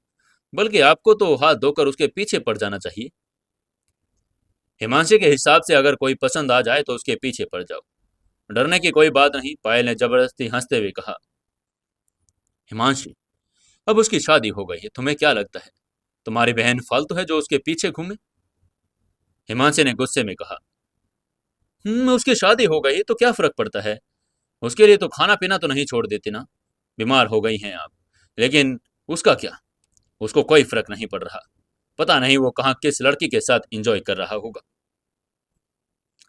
बल्कि आपको तो हाथ धोकर उसके पीछे पड़ जाना चाहिए। हिमांशी के हिसाब से अगर कोई पसंद आ जाए तो उसके पीछे पड़ जाओ, डरने की कोई बात नहीं। पायल ने जबरदस्ती हंसते हुए कहा, हिमांशी, अब उसकी शादी हो गई है, तुम्हें क्या लगता है तुम्हारी बहन फालतू है जो उसके पीछे घूमे? हिमांशी ने गुस्से में कहा, उसकी शादी हो गई तो क्या फर्क पड़ता है? उसके लिए तो खाना पीना तो नहीं छोड़ देती ना। बीमार हो गई हैं आप, लेकिन उसका क्या? उसको कोई फर्क नहीं पड़ रहा। पता नहीं वो कहाँ किस लड़की के साथ एंजॉय कर रहा होगा।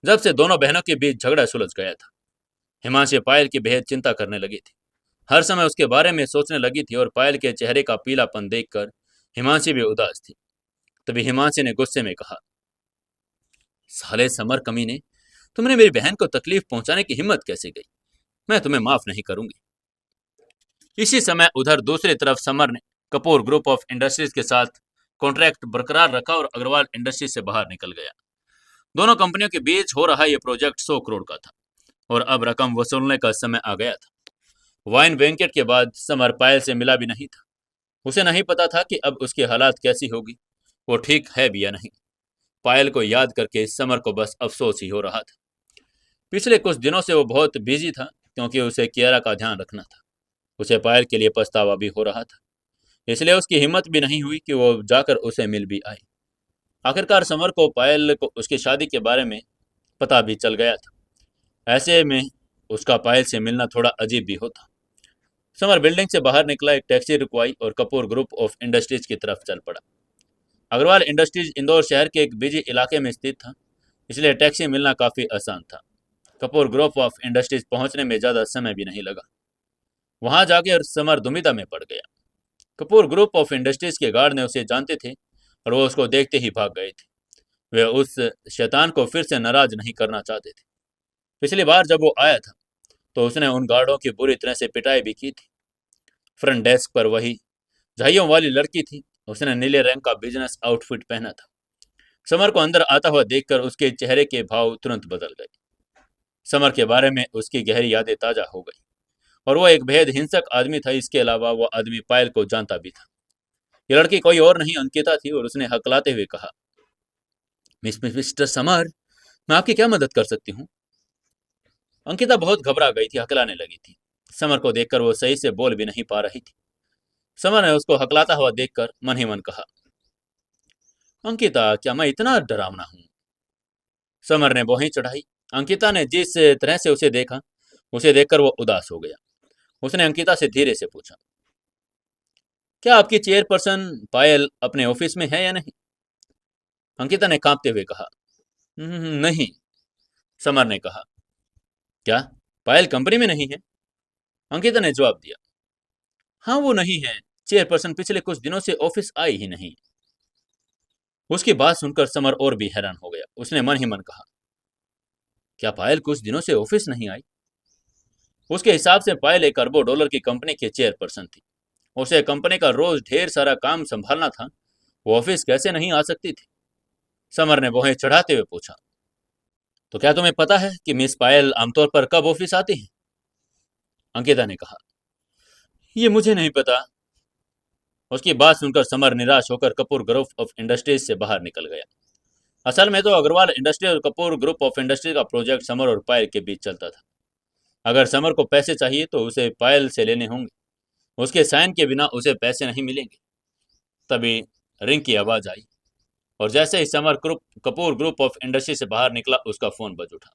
जब से दोनों बहनों के बीच झगड़ा सुलझ गया था, हिमांशी पायल की बेहद चिंता करने लगी थी। हर समय उसके बारे में सोचने लगी थी और पायल के चेहरे का पीलापन देखकर हिमांशी भी उदास थी। तभी हिमांशी ने गुस्से में कहा, साले समर कमीने, तुमने मेरी बहन को तकलीफ पहुंचाने की हिम्मत कैसे गई? मैं तुम्हें माफ नहीं करूंगी। इसी समय उधर दूसरी तरफ समर ने कपूर ग्रुप ऑफ इंडस्ट्रीज के साथ कॉन्ट्रैक्ट बरकरार रखा और अग्रवाल इंडस्ट्रीज से बाहर निकल गया। दोनों कंपनियों के बीच हो रहा यह प्रोजेक्ट 100 करोड़ का था और अब रकम वसूलने का समय आ गया था। वाइन बैंकेट के बाद समर पायल से मिला भी नहीं था। उसे नहीं पता था कि अब उसकी हालात कैसी होगी, वो ठीक है भी या नहीं। पायल को याद करके समर को बस अफसोस ही हो रहा था। पिछले कुछ दिनों से वो बहुत बिजी था, क्योंकि उसे कियारा का ध्यान रखना था। उसे पायल के लिए पछतावा भी हो रहा था, इसलिए उसकी हिम्मत भी नहीं हुई कि वो जाकर उसे मिल भी आए। आखिरकार समर को पायल को उसकी शादी के बारे में पता भी चल गया था। ऐसे में उसका पायल से मिलना थोड़ा अजीब भी होता। समर बिल्डिंग से बाहर निकला, एक टैक्सी रुकवाई और कपूर ग्रुप ऑफ इंडस्ट्रीज की तरफ चल पड़ा। अग्रवाल इंडस्ट्रीज इंदौर शहर के एक बिजी इलाके में स्थित था, इसलिए टैक्सी मिलना काफ़ी आसान था। कपूर ग्रुप ऑफ इंडस्ट्रीज पहुंचने में ज़्यादा समय भी नहीं लगा। वहां जाके समर दुविधा में पड़ गया। कपूर ग्रुप ऑफ इंडस्ट्रीज के गार्ड ने उसे जानते थे और वो उसको देखते ही भाग गए थे। वे उस शैतान को फिर से नाराज नहीं करना चाहते थे। पिछली बार जब वो आया था तो उसने उन गार्डों की बुरी तरह से पिटाई भी की थी। फ्रंट डेस्क पर वही झाइयों वाली लड़की थी। उसने नीले रंग का बिजनेस आउटफिट पहना था। समर को अंदर आता हुआ देखकर उसके चेहरे के भाव तुरंत बदल गए। समर के बारे में उसकी गहरी यादें ताजा हो गई और वो एक बेहद हिंसक आदमी था। इसके अलावा वो आदमी पायल को जानता भी था। ये लड़की कोई और नहीं, अंकिता थी और उसने हकलाते हुए कहा, मिस्टर समर, मैं आपकी क्या मदद कर सकती हूँ? अंकिता बहुत घबरा गई थी, हकलाने लगी थी। समर को देखकर वो सही से बोल भी नहीं पा रही थी। समर ने उसको हकलाता हुआ देखकर मन ही मन कहा, अंकिता, क्या मैं इतना डरावना हूँ? समर ने वहीं चढ़ाई। अंकिता ने जिस तरह से उसे देखा, उसे देखकर वो उदास हो गया। उसने अंकिता से धीरे से पूछा, क्या आपकी चेयरपर्सन पायल अपने ऑफिस में है या नहीं? अंकिता ने कांपते हुए कहा, नहीं। समर ने कहा, क्या पायल कंपनी में नहीं है? अंकिता ने जवाब दिया, हाँ, वो नहीं है। चेयरपर्सन पिछले कुछ दिनों से ऑफिस आई ही नहीं। उसकी बात सुनकर समर और भी हैरान हो गया। उसने मन ही मन कहा, क्या पायल कुछ दिनों से ऑफिस नहीं आई? उसके हिसाब से पायल एक अरबों डॉलर की कंपनी की चेयरपर्सन थी। उसे कंपनी का रोज ढेर सारा काम संभालना था। वो ऑफिस कैसे नहीं आ सकती थी? समर ने वहीं चढ़ाते हुए पूछा, तो क्या तुम्हें पता है कि मिस पायल आमतौर पर कब ऑफिस आती हैं? अंकिता ने कहा। ये मुझे नहीं पता। उसकी बात सुनकर समर निराश होकर कपूर ग्रुप ऑफ इंडस्ट्रीज से बाहर निकल गया। असल में तो अग्रवाल इंडस्ट्री और कपूर ग्रुप ऑफ इंडस्ट्रीज का प्रोजेक्ट समर और पायल के बीच चलता था। अगर समर को पैसे चाहिए तो उसे पायल से लेने होंगे। उसके साइन के बिना उसे पैसे नहीं मिलेंगे। तभी रिंग की आवाज आई और जैसे ही Samar group Kapoor group of industry से बाहर निकला उसका फोन बज उठा।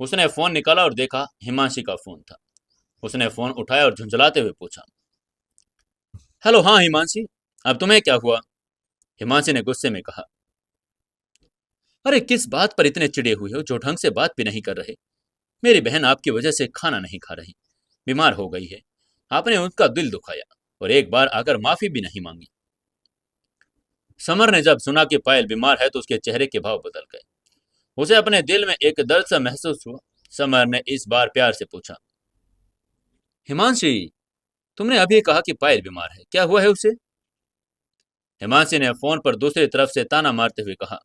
उसने फोन निकाला और देखा हिमांशी का फोन था। उसने फोन उठाया और झुंझलाते हुए पूछा, हेलो, हाँ हिमांशी, अब तुम्हें क्या हुआ? हिमांशी ने गुस्से में कहा, अरे किस बात पर इतने चिड़े हुए हो जो ढंग से बात भी नहीं कर रहे? मेरी बहन आपकी वजह से खाना नहीं खा रही, बीमार हो गई है। आपने उनका दिल दुखाया और एक बार आकर माफी भी नहीं मांगी। समर ने जब सुना कि पायल बीमार है तो उसके चेहरे के भाव बदल गए। उसे अपने दिल में एक दर्द सा महसूस हुआ। समर ने इस बार प्यार से पूछा, हिमांशी, तुमने अभी कहा कि पायल बीमार है, क्या हुआ है उसे? हिमांशी ने फोन पर दूसरी तरफ से ताना मारते हुए कहा,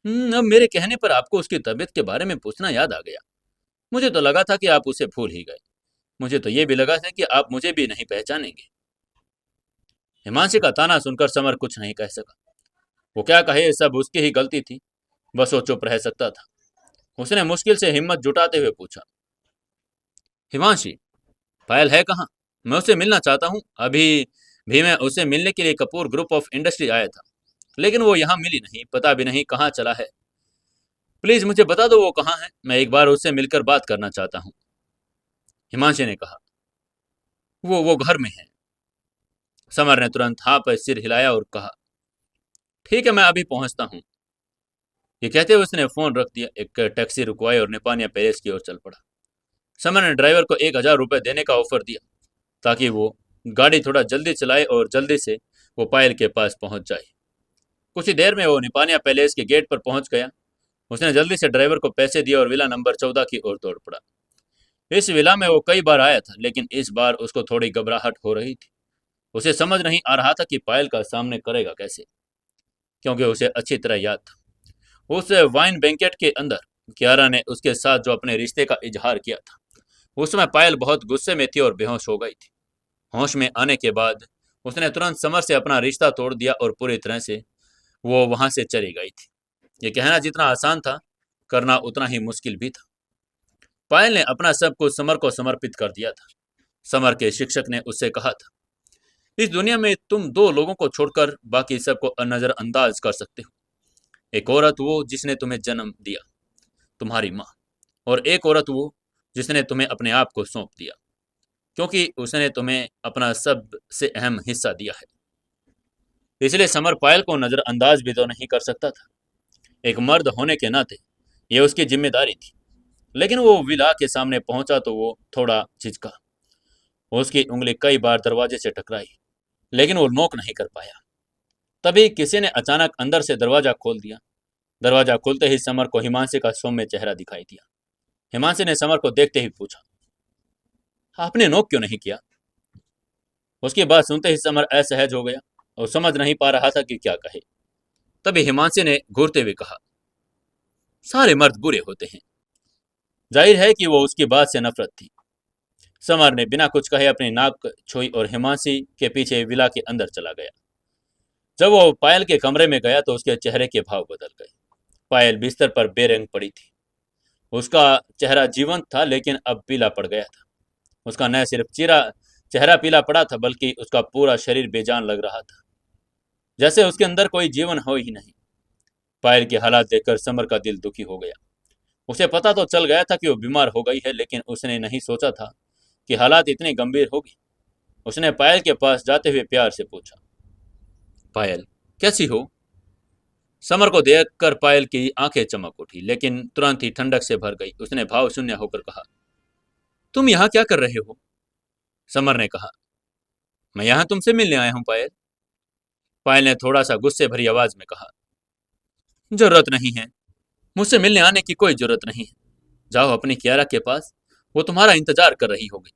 अब मेरे कहने पर आपको उसकी तबीयत के बारे में पूछना याद आ गया। मुझे तो लगा था कि आप उसे भूल ही गए। मुझे तो ये भी लगा था कि आप मुझे भी नहीं पहचानेंगे। हिमांशी का ताना सुनकर समर कुछ नहीं कह सका। वो क्या कहे, सब उसकी ही गलती थी। बस वो चुप रह सकता था। उसने मुश्किल से हिम्मत जुटाते हुए पूछा, हिमांशी, पायल है कहाँ? मैं उसे मिलना चाहता हूँ। अभी भी मैं उसे मिलने के लिए कपूर ग्रुप ऑफ इंडस्ट्री आया था, लेकिन वो यहाँ मिली नहीं, पता भी नहीं कहाँ चला है। प्लीज मुझे बता दो वो कहाँ है, मैं एक बार उससे मिलकर बात करना चाहता हूँ। हिमांशी ने कहा, वो घर में है। समर ने तुरंत हाँ पर सिर हिलाया और कहा, ठीक है, मैं अभी पहुंचता हूँ। ये कहते हुए उसने फोन रख दिया, एक टैक्सी रुकवाई और निपानिया पैलेस की ओर चल पड़ा। समर ने ड्राइवर को 1,000 रुपये देने का ऑफर दिया ताकि वो गाड़ी थोड़ा जल्दी चलाए और जल्दी से वो पायल के पास पहुंच जाए। कुछ ही देर में वो निपानिया पैलेस के गेट पर पहुंच गया। उसने जल्दी से ड्राइवर को पैसे दिए और विला नंबर 14 की ओर दौड़ पड़ा। इस विला में वो कई बार आया था, लेकिन इस बार उसको थोड़ी घबराहट हो रही थी। उसे समझ नहीं आ रहा था कि पायल का सामने करेगा कैसे, क्योंकि उसे अच्छी तरह याद था उस वाइन बैंकेट के अंदर कियारा ने उसके साथ जो अपने रिश्ते का इजहार किया था। उस समय पायल बहुत गुस्से में थी और बेहोश हो गई थी। होश में आने के बाद उसने तुरंत समर से अपना रिश्ता तोड़ दिया और पूरी तरह से वो वहां से चली गई थी। ये कहना जितना आसान था, करना उतना ही मुश्किल भी था। पायल ने अपना सब कुछ समर को समर्पित कर दिया था। समर के शिक्षक ने उससे कहा था, इस दुनिया में तुम दो लोगों को छोड़कर बाकी सबको नजरअंदाज कर सकते हो। एक औरत वो जिसने तुम्हें जन्म दिया, तुम्हारी माँ, और एक औरत वो जिसने तुम्हें अपने आप को सौंप दिया, क्योंकि उसने तुम्हें अपना सबसे अहम हिस्सा दिया है। इसलिए समर पायल को नजरअंदाज भी तो नहीं कर सकता था। एक मर्द होने के नाते यह उसकी जिम्मेदारी थी। लेकिन वो विला के सामने पहुंचा तो वो थोड़ा झिझका। उसकी उंगली कई बार दरवाजे से टकराई, लेकिन वो नॉक नहीं कर पाया। तभी किसी ने अचानक अंदर से दरवाजा खोल दिया। दरवाजा खुलते ही समर को हिमांशी का सौम्य चेहरा दिखाई दिया। हिमांशी ने समर को देखते ही पूछा, आपने नॉक क्यों नहीं किया? उसकी बात सुनते ही समर असहज हो गया और समझ नहीं पा रहा था कि क्या कहे। तभी हिमांशी ने घूरते हुए कहा, सारे मर्द बुरे होते हैं। जाहिर है कि वो उसकी बात से नफरत थी। समर ने बिना कुछ कहे अपनी नाक छुई और हिमांशी के पीछे विला के अंदर चला गया। जब वो पायल के कमरे में गया तो उसके चेहरे के भाव बदल गए। पायल बिस्तर पर बेरंग पड़ी थी। उसका चेहरा जीवंत था, लेकिन अब पीला पड़ गया था। उसका न सिर्फ चेहरा पीला पड़ा था, बल्कि उसका पूरा शरीर बेजान लग रहा था, जैसे उसके अंदर कोई जीवन हो ही नहीं। पायल के हालात देखकर समर का दिल दुखी हो गया। उसे पता तो चल गया था कि वो बीमार हो गई है, लेकिन उसने नहीं सोचा था कि हालात इतने गंभीर होगी। उसने पायल के पास जाते हुए प्यार से पूछा, पायल, कैसी हो? समर को देखकर पायल की आंखें चमक उठी, लेकिन तुरंत ही ठंडक से भर गई। उसने भाव शून्य होकर कहा, तुम यहाँ क्या कर रहे हो? समर ने कहा, मैं यहाँ तुमसे मिलने आया हूँ पायल। पायल ने थोड़ा सा गुस्से भरी आवाज में कहा, जरूरत नहीं है, मुझसे मिलने आने की कोई जरूरत नहीं है। जाओ अपनी कियारा के पास, वो तुम्हारा इंतजार कर रही होगी।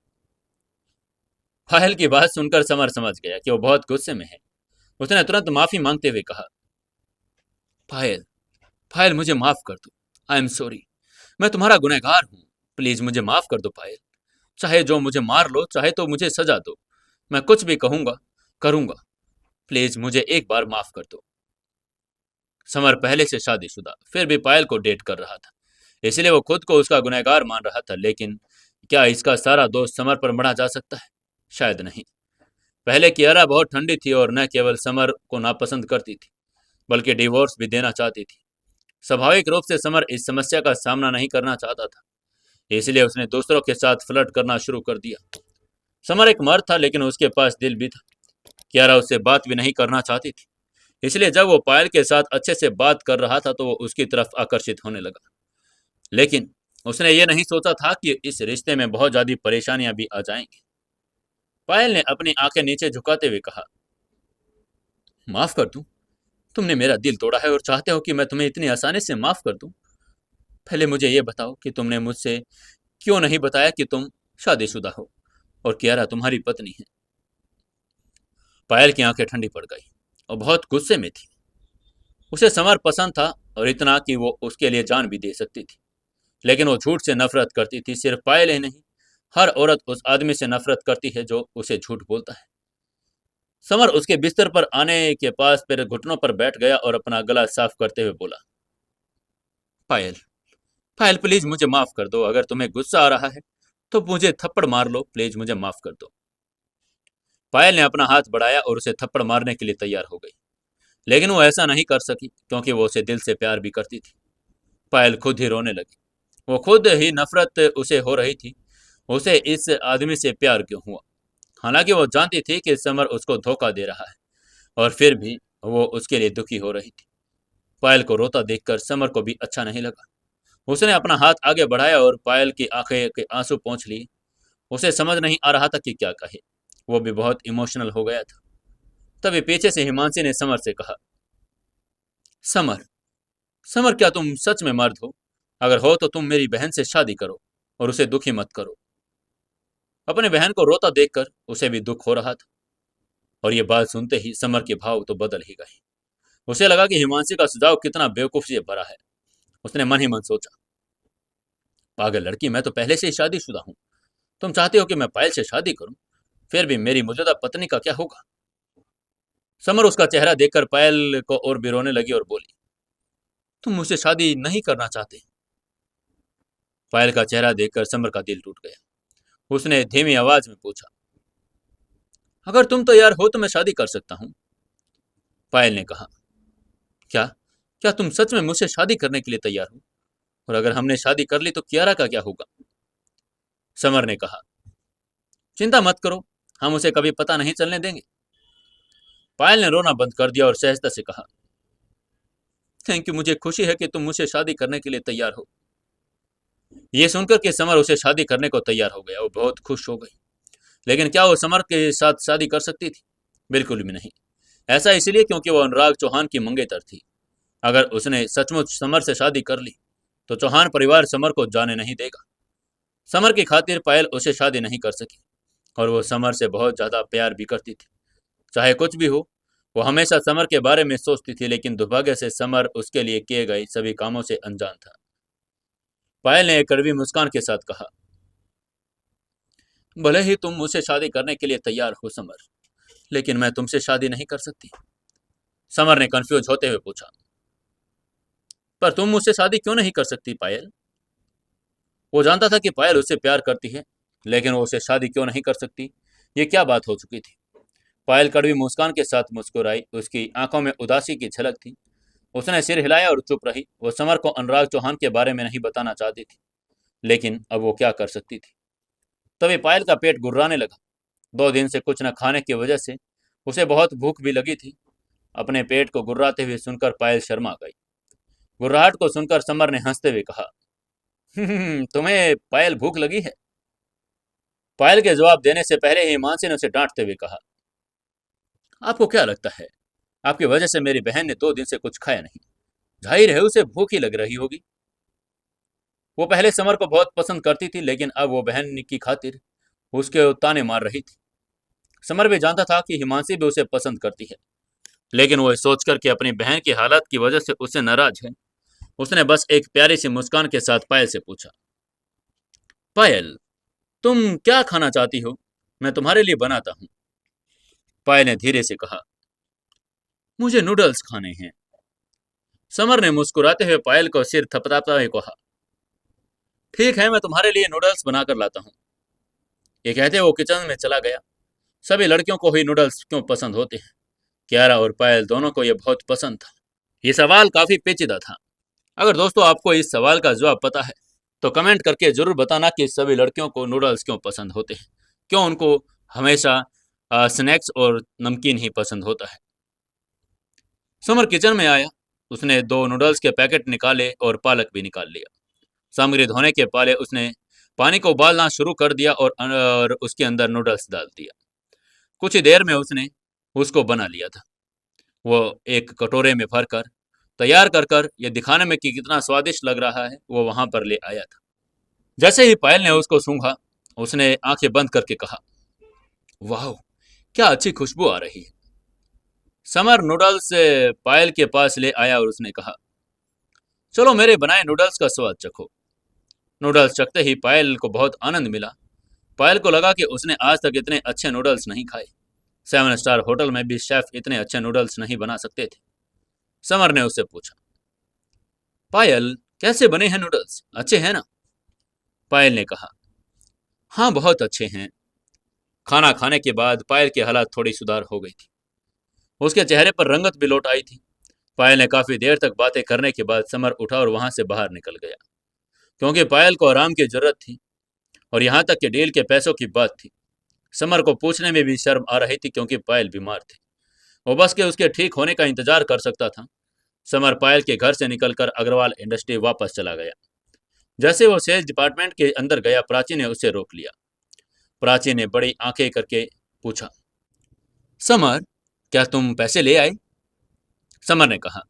पायल की बात सुनकर समर समझ गया कि वो बहुत गुस्से में है। उसने तुरंत माफी मांगते हुए कहा, पायल, पायल, मुझे माफ कर दो। आई एम सॉरी, मैं तुम्हारा गुनहगार हूँ। प्लीज मुझे माफ कर दो पायल। चाहे जो मुझे मार लो, चाहे तो मुझे सजा दो, मैं कुछ भी कहूंगा, करूंगा। प्लीज मुझे एक बार माफ कर दो। समर पहले से शादीशुदा फिर भी पायल को डेट कर रहा था, इसलिए वो खुद को उसका गुनहगार मान रहा था। लेकिन क्या इसका सारा दोष समर पर मढ़ा जा सकता है? शायद नहीं। पहले कियारा बहुत ठंडी थी और न केवल समर को नापसंद करती थी, बल्कि डिवोर्स भी देना चाहती थी। स्वाभाविक रूप से समर इस समस्या का सामना नहीं करना चाहता था, इसलिए उसने दूसरों के साथ फ्लर्ट करना शुरू कर दिया। समर एक मर्द था, लेकिन उसके पास दिल भी था। कियारा उससे बात भी नहीं करना चाहती थी, इसलिए जब वो पायल के साथ अच्छे से बात कर रहा था तो वो उसकी तरफ आकर्षित होने लगा। लेकिन उसने ये नहीं सोचा था कि इस रिश्ते में बहुत ज्यादा परेशानियां भी आ जाएंगी। पायल ने अपनी आंखें नीचे झुकाते हुए कहा, माफ कर दूं? तुमने मेरा दिल तोड़ा है और चाहते हो कि मैं तुम्हें इतनी आसानी से माफ कर दूं? पहले मुझे ये बताओ कि तुमने मुझसे क्यों नहीं बताया कि तुम शादीशुदा हो और कियारा तुम्हारी पत्नी है। पायल की आंखें ठंडी पड़ गई और बहुत गुस्से में थी। उसे समर पसंद था, और इतना कि वो उसके लिए जान भी दे सकती थी। लेकिन वो झूठ से नफरत करती थी। सिर्फ पायल ही नहीं, हर औरत उस आदमी से नफरत करती है जो उसे झूठ बोलता है। समर उसके बिस्तर पर आने के पास फिर घुटनों पर बैठ गया और अपना गला साफ करते हुए बोला, पायल, पायल प्लीज मुझे माफ कर दो। अगर तुम्हें गुस्सा आ रहा है तो मुझे थप्पड़ मार लो, प्लीज मुझे माफ कर दो। पायल ने अपना हाथ बढ़ाया और उसे थप्पड़ मारने के लिए तैयार हो गई, लेकिन वो ऐसा नहीं कर सकी क्योंकि वो उसे दिल से प्यार भी करती थी। पायल खुद ही रोने लगी। वो खुद ही नफरत उसे हो रही थी। उसे इस आदमी से प्यार क्यों हुआ? हालांकि वो जानती थी कि समर उसको धोखा दे रहा है, और फिर भी वो उसके लिए दुखी हो रही थी। पायल को रोता देखकर समर को भी अच्छा नहीं लगा। उसने अपना हाथ आगे बढ़ाया और पायल की आंखें के आंसू पोंछ लिए। उसे समझ नहीं आ रहा था कि क्या कहे। वो भी बहुत इमोशनल हो गया था। तभी पीछे से हिमांशी ने समर से कहा, समर, समर क्या तुम सच में मर्द हो? अगर हो तो तुम मेरी बहन से शादी करो और उसे दुखी मत करो। अपने बहन को रोता देखकर उसे भी दुख हो रहा था, और ये बात सुनते ही समर के भाव तो बदल ही गए। उसे लगा कि हिमांशी का सुझाव कितना बेवकूफी से भरा है। उसने मन ही मन सोचा, पागल लड़की, मैं तो पहले से ही शादीशुदा हूँ। तुम चाहती हो कि मैं पायल से शादी करूं, फिर भी मेरी मौजूदा पत्नी का क्या होगा? समर उसका चेहरा देखकर पायल को और भी रोने लगी और बोली, तुम मुझसे शादी नहीं करना चाहते? पायल का चेहरा देखकर समर का दिल टूट गया। उसने धीमी आवाज में पूछा, अगर तुम तैयार हो तो मैं शादी कर सकता हूँ। पायल ने कहा, क्या क्या तुम सच में मुझसे शादी करने के लिए तैयार हो? और अगर हमने शादी कर ली तो कियारा का क्या होगा? समर ने कहा, चिंता मत करो, हम उसे कभी पता नहीं चलने देंगे। पायल ने रोना बंद कर दिया और सहजता से कहा, थैंक यू, मुझे खुशी है कि तुम मुझसे शादी करने के लिए तैयार हो। ये सुनकर कि समर उसे शादी करने को तैयार हो गया, वो बहुत खुश हो गई। लेकिन क्या वो समर के साथ शादी कर सकती थी? बिल्कुल भी नहीं। ऐसा इसलिए क्योंकि वो अनुराग चौहान की मंगेतर थी। अगर उसने सचमुच समर से शादी कर ली तो चौहान परिवार समर को जाने नहीं देगा। समर की खातिर पायल उसे शादी नहीं कर सकी, और वो समर से बहुत ज्यादा प्यार भी करती थी। चाहे कुछ भी हो, वो हमेशा समर के बारे में सोचती थी, लेकिन दुर्भाग्य से समर उसके लिए किए गए सभी कामों से अनजान था। पायल ने एक कड़वी मुस्कान के साथ कहा, भले ही तुम मुझसे शादी करने के लिए तैयार हो समर, लेकिन मैं तुमसे शादी नहीं कर सकती। समर ने कंफ्यूज होते हुए पूछा, पर तुम मुझसे शादी क्यों नहीं कर सकती पायल? वो जानता था कि पायल उससे प्यार करती है, लेकिन वो उसे शादी क्यों नहीं कर सकती, ये क्या बात हो चुकी थी? पायल कड़वी मुस्कान के साथ मुस्कुराई। उसकी आंखों में उदासी की झलक थी। उसने सिर हिलाया और चुप रही। वो समर को अनुराग चौहान के बारे में नहीं बताना चाहती थी, लेकिन अब वो क्या कर सकती थी? तभी पायल का पेट गुर्राने लगा। 2 दिन से कुछ न खाने की वजह से उसे बहुत भूख भी लगी थी। अपने पेट को गुर्राते हुए सुनकर पायल शर्मा गई। गुर्राहट को सुनकर समर ने हंसते हुए कहा, तुम्हें पायल भूख लगी है? पायल के जवाब देने से पहले ही हिमांशी ने उसे डांटते हुए कहा, आपको क्या लगता है आपकी वजह से मेरी बहन ने 2 दिन से कुछ खाया नहीं? जाहिर है उसे भूख ही लग रही होगी। वो पहले समर को बहुत पसंद करती थी, लेकिन अब वो बहन की खातिर उसके ताने मार रही थी। समर भी जानता था कि हिमांशी भी उसे पसंद करती है, लेकिन वो सोचकर कि अपनी बहन की हालत की वजह से उससे नाराज है, उसने बस एक प्यारी सी मुस्कान के साथ पायल से पूछा, पायल, तुम क्या खाना चाहती हो? मैं तुम्हारे लिए बनाता हूँ। पायल ने धीरे से कहा, मुझे नूडल्स खाने हैं। समर ने मुस्कुराते हुए पायल को सिर थपथाते हुए कहा, ठीक है, मैं तुम्हारे लिए नूडल्स बनाकर लाता हूँ। ये कहते वो किचन में चला गया। सभी लड़कियों को ही नूडल्स क्यों पसंद होते हैं? कियारा और पायल दोनों को यह बहुत पसंद था। ये सवाल काफी पेचीदा था। अगर दोस्तों आपको इस सवाल का जवाब पता है तो कमेंट करके जरूर बताना कि सभी लड़कियों को नूडल्स क्यों पसंद होते हैं, क्यों उनको हमेशा स्नैक्स और नमकीन ही पसंद होता है। समर किचन में आया। उसने 2 नूडल्स के पैकेट निकाले और पालक भी निकाल लिया। सामग्री धोने के पहले उसने पानी को उबालना शुरू कर दिया और उसके अंदर नूडल्स डाल दिया। कुछ ही देर में उसने उसको बना लिया था। वो एक कटोरे में भरकर तैयार कर कर ये दिखाने में कि कितना स्वादिष्ट लग रहा है वो वहां पर ले आया था। जैसे ही पायल ने उसको सूंघा, उसने आंखें बंद करके कहा, वाह, क्या अच्छी खुशबू आ रही है। समर नूडल्स से पायल के पास ले आया और उसने कहा, चलो मेरे बनाए नूडल्स का स्वाद चखो। नूडल्स चखते ही पायल को बहुत आनंद मिला। पायल को लगा कि उसने आज तक इतने अच्छे नूडल्स नहीं खाए। 7 स्टार होटल में भी शेफ इतने अच्छे नूडल्स नहीं बना सकते थे। समर ने उससे पूछा, पायल, कैसे बने हैं नूडल्स, अच्छे हैं ना? पायल ने कहा, हाँ, बहुत अच्छे हैं। खाना खाने के बाद पायल की हालत थोड़ी सुधार हो गई थी। उसके चेहरे पर रंगत भी लौट आई थी। पायल ने काफी देर तक बातें करने के बाद समर उठा और वहां से बाहर निकल गया, क्योंकि पायल को आराम की जरूरत थी और यहाँ तक कि डील के पैसों की बात थी। समर को पूछने में भी शर्म आ रही थी क्योंकि पायल बीमार थी। वो बस के उसके ठीक होने का इंतजार कर सकता था। समर पायल के घर से निकलकर अग्रवाल इंडस्ट्री वापस चला गया। जैसे वो सेल्स डिपार्टमेंट के अंदर गया, प्राची ने उसे रोक लिया। प्राची ने बड़ी आंखें करके पूछा, समर, क्या तुम पैसे ले आए? समर ने कहा,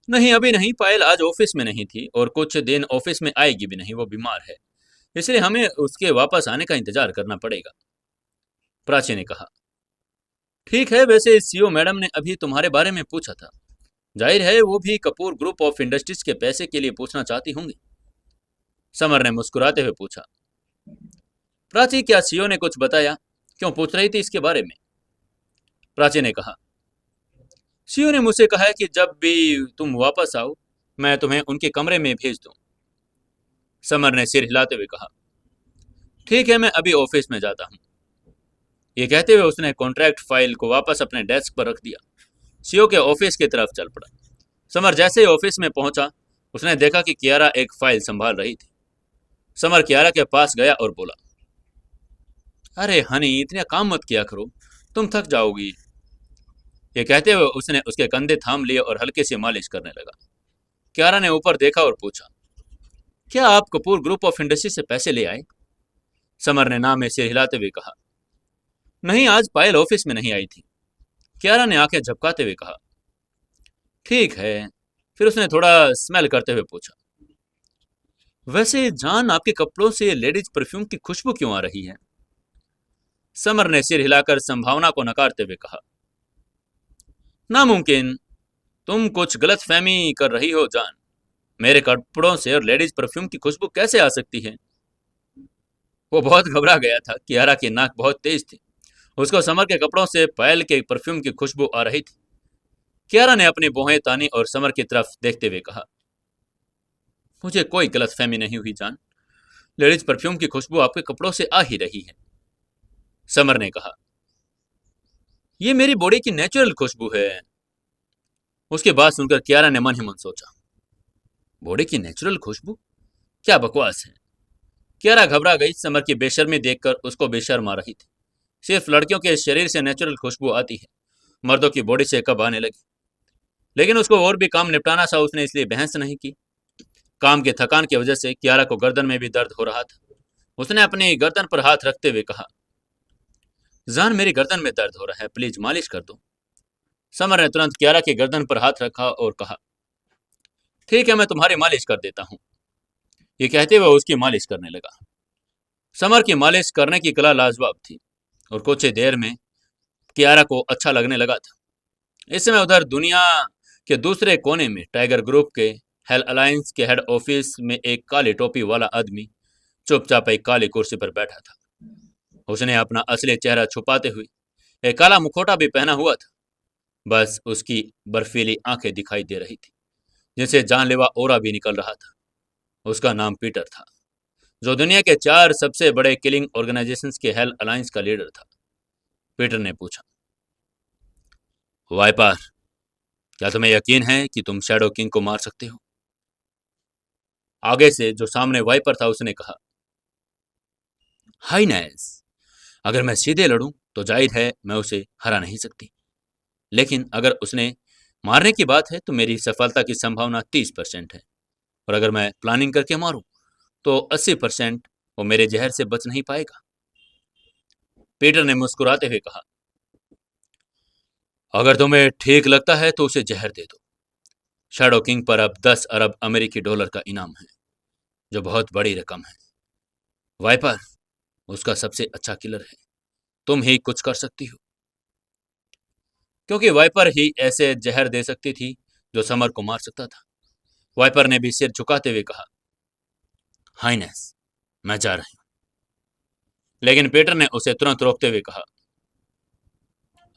नहीं, अभी नहीं। पायल आज ऑफिस में नहीं थी और कुछ दिन ऑफिस में आएगी भी नहीं। वो बीमार है, इसलिए हमें उसके वापस आने का इंतजार करना पड़ेगा। प्राची ने कहा, ठीक है, वैसे सीईओ मैडम ने अभी तुम्हारे बारे में पूछा था। जाहिर है वो भी कपूर ग्रुप ऑफ इंडस्ट्रीज के पैसे के लिए पूछना चाहती होंगी। समर ने मुस्कुराते हुए पूछा, प्राची, क्या सीईओ ने कुछ बताया? क्यों पूछ रही थी इसके बारे में? प्राची ने कहा, सीईओ ने मुझसे कहा है कि जब भी तुम वापस आओ मैं तुम्हें उनके कमरे में भेज दूं। समर ने सिर हिलाते हुए कहा, ठीक है, मैं अभी ऑफिस में जाता हूं। ये कहते हुए उसने कॉन्ट्रैक्ट फाइल को वापस अपने डेस्क पर रख दिया। सीईओ के ऑफिस की तरफ चल पड़ा। समर जैसे ही ऑफिस में पहुंचा, उसने देखा कि कियारा एक फाइल संभाल रही थी। समर कियारा के पास गया और बोला, अरे हनी, इतना काम मत किया करो, तुम थक जाओगी। ये कहते हुए उसने उसके कंधे थाम लिए और हल्के से मालिश करने लगा। कियारा ने ऊपर देखा और पूछा, क्या आप कपूर ग्रुप ऑफ इंडस्ट्री से पैसे ले आए? समर ने नाम में सिर हिलाते हुए कहा, नहीं, आज पायल ऑफिस में नहीं आई थी। कियारा ने आंखें झपकाते हुए कहा, ठीक है। फिर उसने थोड़ा स्मेल करते हुए पूछा, वैसे जान, आपके कपड़ों से लेडीज परफ्यूम की खुशबू क्यों आ रही है? समर ने सिर हिलाकर संभावना को नकारते हुए कहा, नामुमकिन, तुम कुछ गलत फहमी कर रही हो जान। मेरे कपड़ों से और लेडीज परफ्यूम की खुशबू कैसे आ सकती है? वो बहुत घबरा गया था। कियारा की नाक बहुत तेज थी। उसको समर के कपड़ों से पायल के परफ्यूम की खुशबू आ रही थी। कियारा ने अपनी भौहें तानी और समर की तरफ देखते हुए कहा, मुझे कोई गलत फहमी नहीं हुई जान। लेडीज परफ्यूम की खुशबू आपके कपड़ों से आ ही रही है। समर ने कहा, ये मेरी बॉडी की नेचुरल खुशबू है। उसकी बात सुनकर कियारा ने मन ही मन सोचा, बॉडी की नेचुरल खुशबू, क्या बकवास है। कियारा घबरा गई। समर की बेशर्मी देखकर उसको बेशर्म आ रही थी। सिर्फ लड़कियों के शरीर से नेचुरल खुशबू आती है, मर्दों की बॉडी से कब आने लगी। लेकिन उसको और भी काम निपटाना था, उसने इसलिए बहस नहीं की। काम की थकान की वजह से कियारा को गर्दन में भी दर्द हो रहा था। उसने अपनी गर्दन पर हाथ रखते हुए कहा, जान, मेरी गर्दन में दर्द हो रहा है, प्लीज मालिश कर दो। समर ने तुरंत कियारा की गर्दन पर हाथ रखा और कहा, ठीक है, मैं तुम्हारी मालिश कर देता हूँ। ये कहते हुए उसकी मालिश करने लगा। समर की मालिश करने की कला लाजवाब थी और कुछ ही देर में कियारा को अच्छा लगने लगा था। इस समय उधर दुनिया कि दूसरे कोने में टाइगर ग्रुप के हेल अलायंस के हेड ऑफिस में एक काली टोपी वाला आदमी चुपचाप एक काली कुर्सी पर बैठा था। उसने अपना असली चेहरा छुपाते हुए एक काला मुखौटा भी पहना हुआ था। बस उसकी बर्फीली आंखें दिखाई दे रही थी, जिनसे जानलेवा ओरा भी निकल रहा था। उसका नाम पीटर था, जो दुनिया के 4 सबसे बड़े किलिंग ऑर्गेनाइजेशंस के हेल अलायंस का लीडर था। पीटर ने पूछा, वाइपर, क्या तुम्हें यकीन है कि तुम शैडो किंग को मार सकते हो? आगे से जो सामने वाइपर था उसने कहा, हाइनेस, अगर मैं सीधे लड़ूं तो जाहिर है मैं उसे हरा नहीं सकती, लेकिन अगर उसने मारने की बात है तो मेरी सफलता की संभावना 30% है, और अगर मैं प्लानिंग करके मारूं तो 80% वो मेरे जहर से बच नहीं पाएगा। पीटर ने मुस्कुराते हुए कहा, अगर तुम्हें ठीक लगता है तो उसे जहर दे दो। शैडो किंग पर अब 10 अरब अमेरिकी डॉलर का इनाम है, जो बहुत बड़ी रकम है। वाइपर उसका सबसे अच्छा किलर है, तुम ही कुछ कर सकती हो। क्योंकि वाइपर ही ऐसे जहर दे सकती थी जो समर को मार सकता था। वाइपर ने भी सिर झुकाते हुए कहा, हाइनेस, मैं जा रही हूं। लेकिन पीटर ने उसे तुरंत रोकते हुए कहा,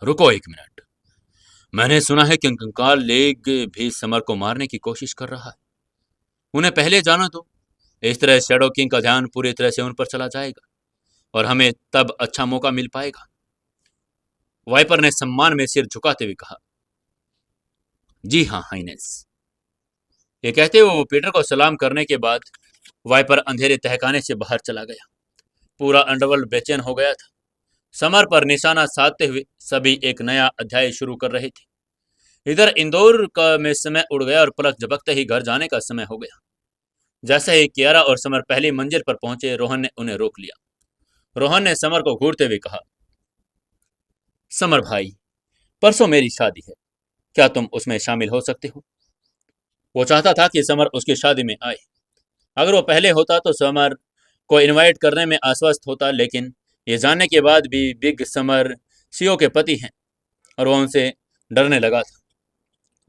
रुको एक मिनट, मैंने सुना है कि कंकाल लेग भी समर को मारने की कोशिश कर रहा है। उन्हें पहले जाना दो, इस तरह शैडो किंग का ध्यान पूरी तरह से उन पर चला जाएगा और हमें तब अच्छा मौका मिल पाएगा। वाइपर ने सम्मान में सिर झुकाते हुए कहा, जी हाँ हाइनेस। ये कहते हुए वो पीटर को सलाम करने के बाद वाइपर अंधेरे तहखाने से बाहर चला गया। पूरा अंडरवर्ल्ड बेचैन हो गया था। समर पर निशाना साधते हुए सभी एक नया अध्याय शुरू कर रहे थे। इधर इंदौर का में समय उड़ गया और पलक झपकते ही घर जाने का समय हो गया। जैसे ही कियारा और समर पहली मंजिल पर पहुंचे, रोहन ने उन्हें रोक लिया। रोहन ने समर को घूरते हुए कहा, समर भाई, परसों मेरी शादी है, क्या तुम उसमें शामिल हो सकते हो? वो चाहता था कि समर उसकी शादी में आए। अगर वो पहले होता तो समर को इनवाइट करने में आश्वस्त होता, लेकिन ये जानने के बाद भी बिग समर सीओ के पति हैं और वो उनसे डरने लगा था।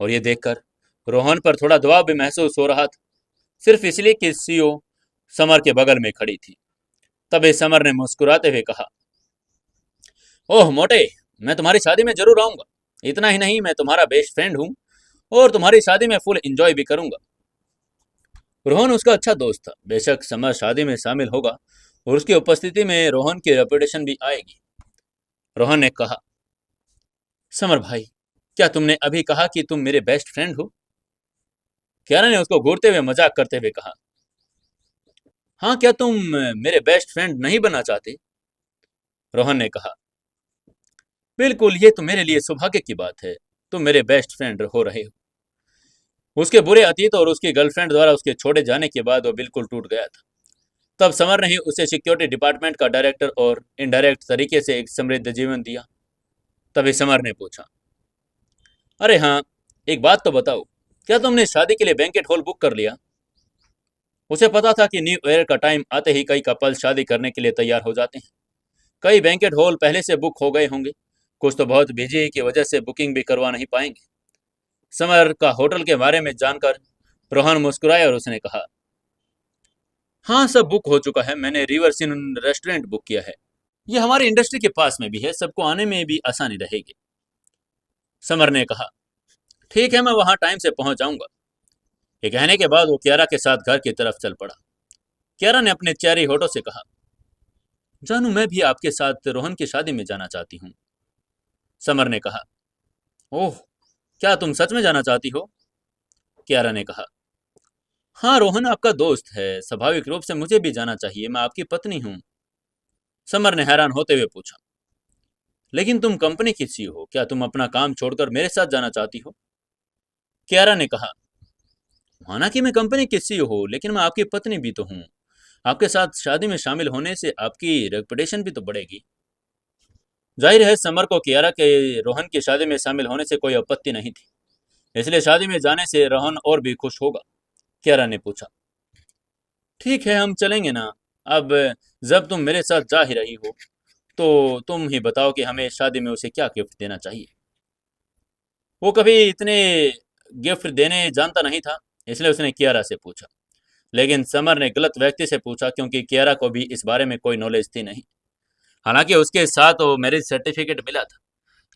और ये देखकर रोहन पर थोड़ा दबाव भी महसूस हो रहा था, सिर्फ इसलिए कि सीओ समर के बगल में खड़ी थी। तभी समर ने मुस्कुराते हुए कहा, ओह मोटे, मैं तुम्हारी शादी में जरूर आऊंगा। इतना ही नहीं, मैं तुम्हारा बेस्ट फ्रेंड हूँ और तुम्हारी शादी में फुल एंजॉय भी करूंगा। रोहन उसका अच्छा दोस्त था। बेशक समर शादी में शामिल होगा और उसकी उपस्थिति में रोहन की रेपुटेशन भी आएगी। रोहन ने कहा, समर भाई, क्या तुमने अभी कहा कि तुम मेरे बेस्ट फ्रेंड हो? कियारा ने उसको घूरते हुए मजाक करते हुए कहा, हाँ, क्या तुम मेरे बेस्ट फ्रेंड नहीं बनना चाहते? रोहन ने कहा, बिल्कुल, ये तो मेरे लिए सौभाग्य की बात है, तुम मेरे बेस्ट फ्रेंड हो रहे हो। उसके बुरे अतीत और उसकी गर्लफ्रेंड द्वारा उसके छोड़े जाने के बाद वो बिल्कुल टूट गया था। तब समर ने ही उसे सिक्योरिटी डिपार्टमेंट का डायरेक्टर और इनडायरेक्ट तरीके से एक समृद्ध जीवन दिया। तभी समर ने पूछा, अरे हाँ, एक बात तो बताओ, क्या तुमने शादी के लिए बैंकेट हॉल बुक कर लिया? उसे पता था कि न्यू ईयर का टाइम आते ही कई कपल शादी करने के लिए तैयार हो जाते हैं। कई बैंकेट हॉल पहले से बुक हो गए होंगे, कुछ तो बहुत बिजी की वजह से बुकिंग भी करवा नहीं पाएंगे। समर का होटल के बारे में जानकर रोहन मुस्कुराया और उसने कहा, हाँ, सब बुक हो चुका है, मैंने रिवर्स इन रेस्टोरेंट बुक किया है। ये हमारी इंडस्ट्री के पास में भी है, सबको आने में भी आसानी रहेगी। समर ने कहा, ठीक है, मैं वहां टाइम से पहुंच जाऊंगा। ये कहने के बाद वो कियारा के साथ घर की तरफ चल पड़ा। कियारा ने अपने चेहरे होठों से कहा, जानू, मैं भी आपके साथ रोहन की शादी में जाना चाहती हूँ। समर ने कहा, ओह, क्या तुम सच में जाना चाहती हो? कियारा ने कहा, हाँ, रोहन आपका दोस्त है, स्वाभाविक रूप से मुझे भी जाना चाहिए, मैं आपकी पत्नी हूँ। समर ने हैरान होते हुए पूछा, लेकिन तुम कंपनी की सीईओ हो, क्या तुम अपना काम छोड़कर मेरे साथ जाना चाहती हो? कियारा ने कहा, माना कि मैं कंपनी की सीईओ हूँ, लेकिन मैं आपकी पत्नी भी तो हूँ। आपके साथ शादी में शामिल होने से आपकी रेपुटेशन भी तो बढ़ेगी। जाहिर है समर को कियारा के रोहन की शादी में शामिल होने से कोई आपत्ति नहीं थी, इसलिए शादी में जाने से रोहन और भी खुश होगा। कियारा ने पूछा, ठीक है, हम चलेंगे ना। अब जब तुम मेरे साथ जा ही रही हो तो तुम ही बताओ कि हमें शादी में उसे क्या गिफ्ट देना चाहिए। वो कभी इतने गिफ्ट देने जानता नहीं था, इसलिए उसने कियारा से पूछा। लेकिन समर ने गलत व्यक्ति से पूछा क्योंकि कियारा को भी इस बारे में कोई नॉलेज थी नहीं। हालांकि उसके साथ वो मैरिज सर्टिफिकेट मिला था,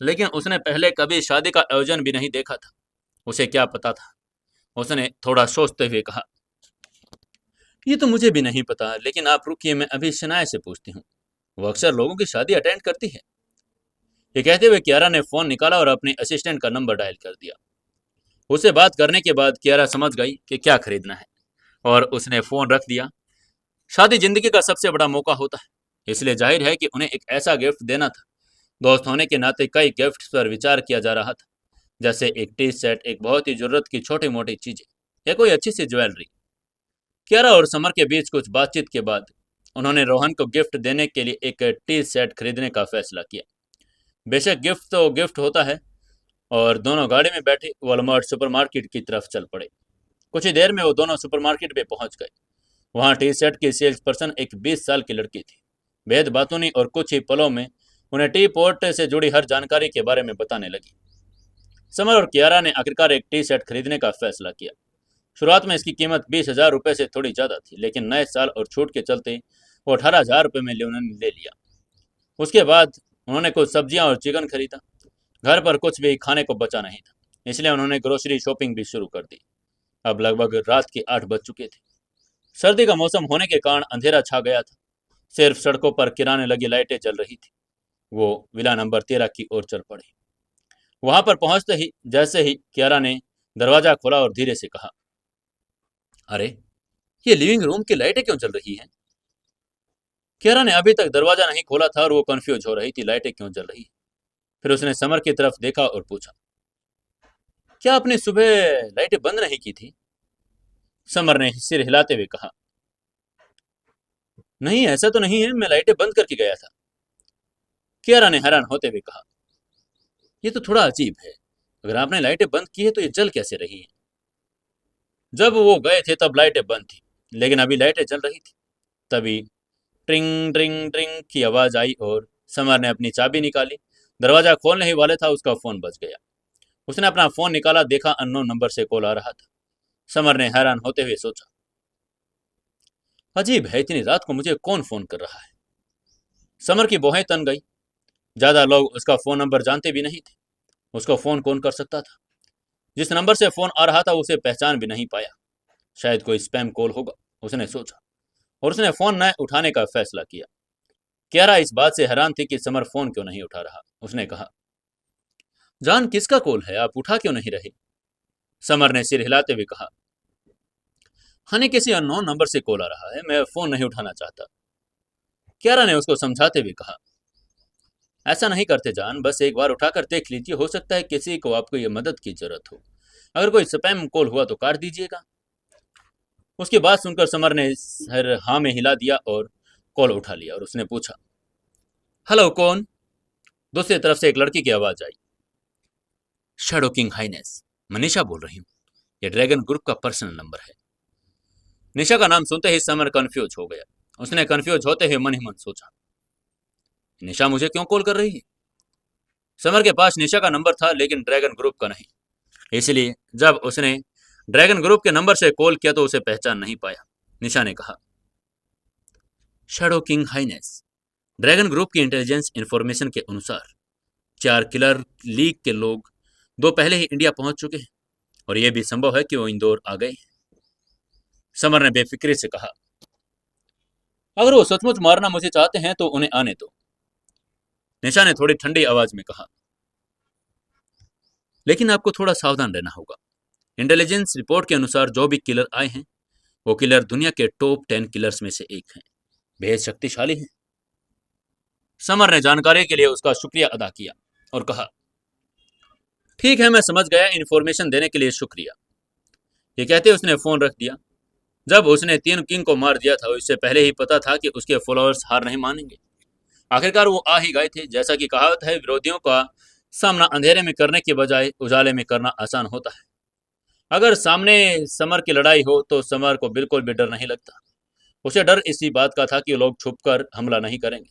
लेकिन उसने पहले कभी शादी का आयोजन भी नहीं देखा था। उसे क्या पता था? उसने थोड़ा सोचते हुए कहा, ये तो मुझे भी नहीं पता, लेकिन आप रुकिए, मैं अभी शनाया से पूछती हूँ। वो अक्सर लोगों की शादी अटेंड करती है। ये कहते हुए कियारा ने फोन निकाला और अपने असिस्टेंट का नंबर डायल कर दिया। उससे बात करने के बाद कियारा समझ गई कि क्या खरीदना है और उसने फोन रख दिया। शादी जिंदगी का सबसे बड़ा मौका होता है, इसलिए जाहिर है कि उन्हें एक ऐसा गिफ्ट देना था। दोस्त होने के नाते कई गिफ्ट्स पर विचार किया जा रहा था, जैसे एक टी सेट, एक बहुत ही जरूरत की छोटी मोटी चीजें या कोई अच्छी सी ज्वेलरी। कियारा और समर के बीच कुछ बातचीत के बाद उन्होंने रोहन को गिफ्ट देने के लिए एक टी सेट खरीदने का फैसला किया। बेशक गिफ्ट तो गिफ्ट होता है, और दोनों गाड़ी में बैठे वॉलमार्ट सुपरमार्केट की तरफ चल पड़े। कुछ ही देर में वो दोनों सुपरमार्केट में पहुंच गए। वहां टी शर्ट की सेल्स पर्सन एक 20 साल की लड़की थी। बेहद बातूनी और कुछ ही पलों में उन्हें टी पोर्ट से जुड़ी हर जानकारी के बारे में बताने लगी। समर और कियारा ने आखिरकार एक टी शर्ट खरीदने का फैसला किया। शुरुआत में इसकी कीमत 20,000 रुपये से थोड़ी ज़्यादा थी, लेकिन नए साल और छूट के चलते वो 18,000 रुपये में उन्होंने ले लिया। उसके बाद उन्होंने कुछ सब्जियां और चिकन खरीदा। घर पर कुछ भी खाने को बचा नहीं था, इसलिए उन्होंने ग्रोसरी शॉपिंग भी शुरू कर दी। अब लगभग रात के 8 बज चुके थे। सर्दी का मौसम होने के कारण अंधेरा छा गया था। सिर्फ सड़कों पर किराने लगी लाइटें जल रही थी। वो विला नंबर 13 की ओर चल पड़े। वहां पर पहुंचते ही जैसे ही कियारा ने दरवाजा खोला और धीरे से कहा, अरे, ये लिविंग रूम की लाइटें क्यों जल रही हैं? कियारा ने अभी तक दरवाजा नहीं खोला था और वो कंफ्यूज हो रही थी, लाइटें क्यों जल रही है। फिर उसने समर की तरफ देखा और पूछा, क्या आपने सुबह लाइटें बंद नहीं की थी? समर ने सिर हिलाते हुए कहा, नहीं, ऐसा तो नहीं है, मैं लाइटें बंद करके गया था। कियारा ने हैरान होते हुए कहा, ये तो थोड़ा अजीब है। अगर आपने लाइटें बंद की है तो ये जल कैसे रही है? जब वो गए थे तब लाइटें बंद थी, लेकिन अभी लाइटें जल रही थी। तभी ट्रिंग ट्रिंग ट्रिंग की आवाज आई और समर ने अपनी चाबी निकाली। दरवाजा खोलने ही वाले था, उसका फोन बज गया। उसने अपना फोन निकाला, देखा अननोन नंबर से कॉल आ रहा था। समर ने हैरान होते हुए सोचा, अजीब है, इतनी रात को मुझे कौन फोन कर रहा है? समर की भौहें तन गई। ज्यादा लोग उसका फोन नंबर जानते भी नहीं थे। उसको फोन कौन कर सकता था? जिस नंबर से फोन आ रहा था उसे पहचान भी नहीं पाया। शायद कोई स्पैम कॉल होगा, उसने सोचा, और उसने फोन न उठाने का फैसला किया। कियारा इस बात से हैरान थी कि समर फोन क्यों नहीं उठा रहा। उसने कहा, जान, किसका कॉल है? आप उठा क्यों नहीं रहे? समर ने सिर हिलाते हुए कहा, हने किसी अननोन नंबर से कॉल आ रहा है, मैं फोन नहीं उठाना चाहता। कियारा ने उसको समझाते हुए कहा, ऐसा नहीं करते जान, बस एक बार उठाकर देख लीजिए, हो सकता है किसी को आपको ये मदद की जरूरत हो। अगर कोई स्पैम कॉल हुआ तो काट दीजिएगा। उसकी बात सुनकर समर ने सर हाँ में हिला दिया और कॉल उठा लिया और उसने पूछा, हेलो, कौन? दूसरी तरफ से एक लड़की की आवाज आई, शैडो किंग हाइनेस, मनीषा बोल रही हूँ। ये ड्रैगन ग्रुप का पर्सनल नंबर है। निशा का नाम सुनते ही समर कंफ्यूज हो गया। उसने कंफ्यूज होते हुए मन ही मन सोचा, निशा मुझे क्यों कॉल कर रही है? समर के पास निशा का नंबर था, लेकिन ड्रैगन ग्रुप का नहीं। इसलिए जब उसने ड्रैगन ग्रुप के नंबर से कॉल किया तो उसे पहचान नहीं पाया। निशा ने कहा, shadow king highness, dragon group की इंटेलिजेंस इंफॉर्मेशन के अनुसार 4 किलर लीग के लोग 2 पहले ही इंडिया पहुंच चुके हैं, और यह भी संभव है कि वो इंदौर आ गए। समर ने बेफिक्री से कहा, अगर वो सचमुच मारना मुझे चाहते हैं तो उन्हें आने दो। निशा ने थोड़ी ठंडी आवाज में कहा, लेकिन आपको थोड़ा सावधान रहना होगा। इंटेलिजेंस रिपोर्ट के अनुसार जो भी किलर आए हैं वो किलर दुनिया के टॉप 10 किलर्स में से एक हैं, बेहद शक्तिशाली हैं। समर ने जानकारी के लिए उसका शुक्रिया अदा किया और कहा, ठीक है, मैं समझ गया, इन्फॉर्मेशन देने के लिए शुक्रिया। ये कहते उसने फोन रख दिया। जब उसने 3 किंग को मार दिया था, उससे पहले ही पता था कि उसके फॉलोअर्स हार नहीं मानेंगे। आखिरकार वो आ ही गए थे। जैसा कि कहावत है, विरोधियों का सामना अंधेरे में करने के बजाय उजाले में करना आसान होता है। अगर सामने समर की लड़ाई हो तो समर को बिल्कुल भी डर नहीं लगता। उसे डर इसी बात का था कि लोग छुपकर हमला नहीं करेंगे।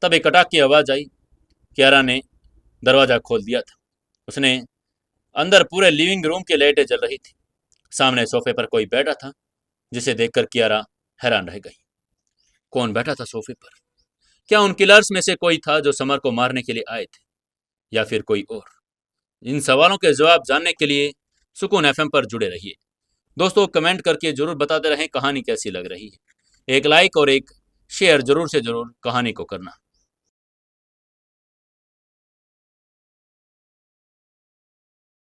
तब एक कटाक की आवाज आई। कियारा ने दरवाजा खोल दिया था। उसने अंदर पूरे लिविंग रूम की लाइटें जल रही थी। सामने सोफे पर कोई बैठा था, जिसे देखकर कियारा हैरान रह गई। कौन बैठा था सोफे पर? क्या उन किलर्स में से कोई था जो समर को मारने के लिए आए थे, या फिर कोई और? इन सवालों के जवाब जानने के लिए सुकून एफएम पर जुड़े रहिए। दोस्तों, कमेंट करके जरूर बताते रहें कहानी कैसी लग रही है। एक लाइक और एक शेयर जरूर से जरूर कहानी को करना।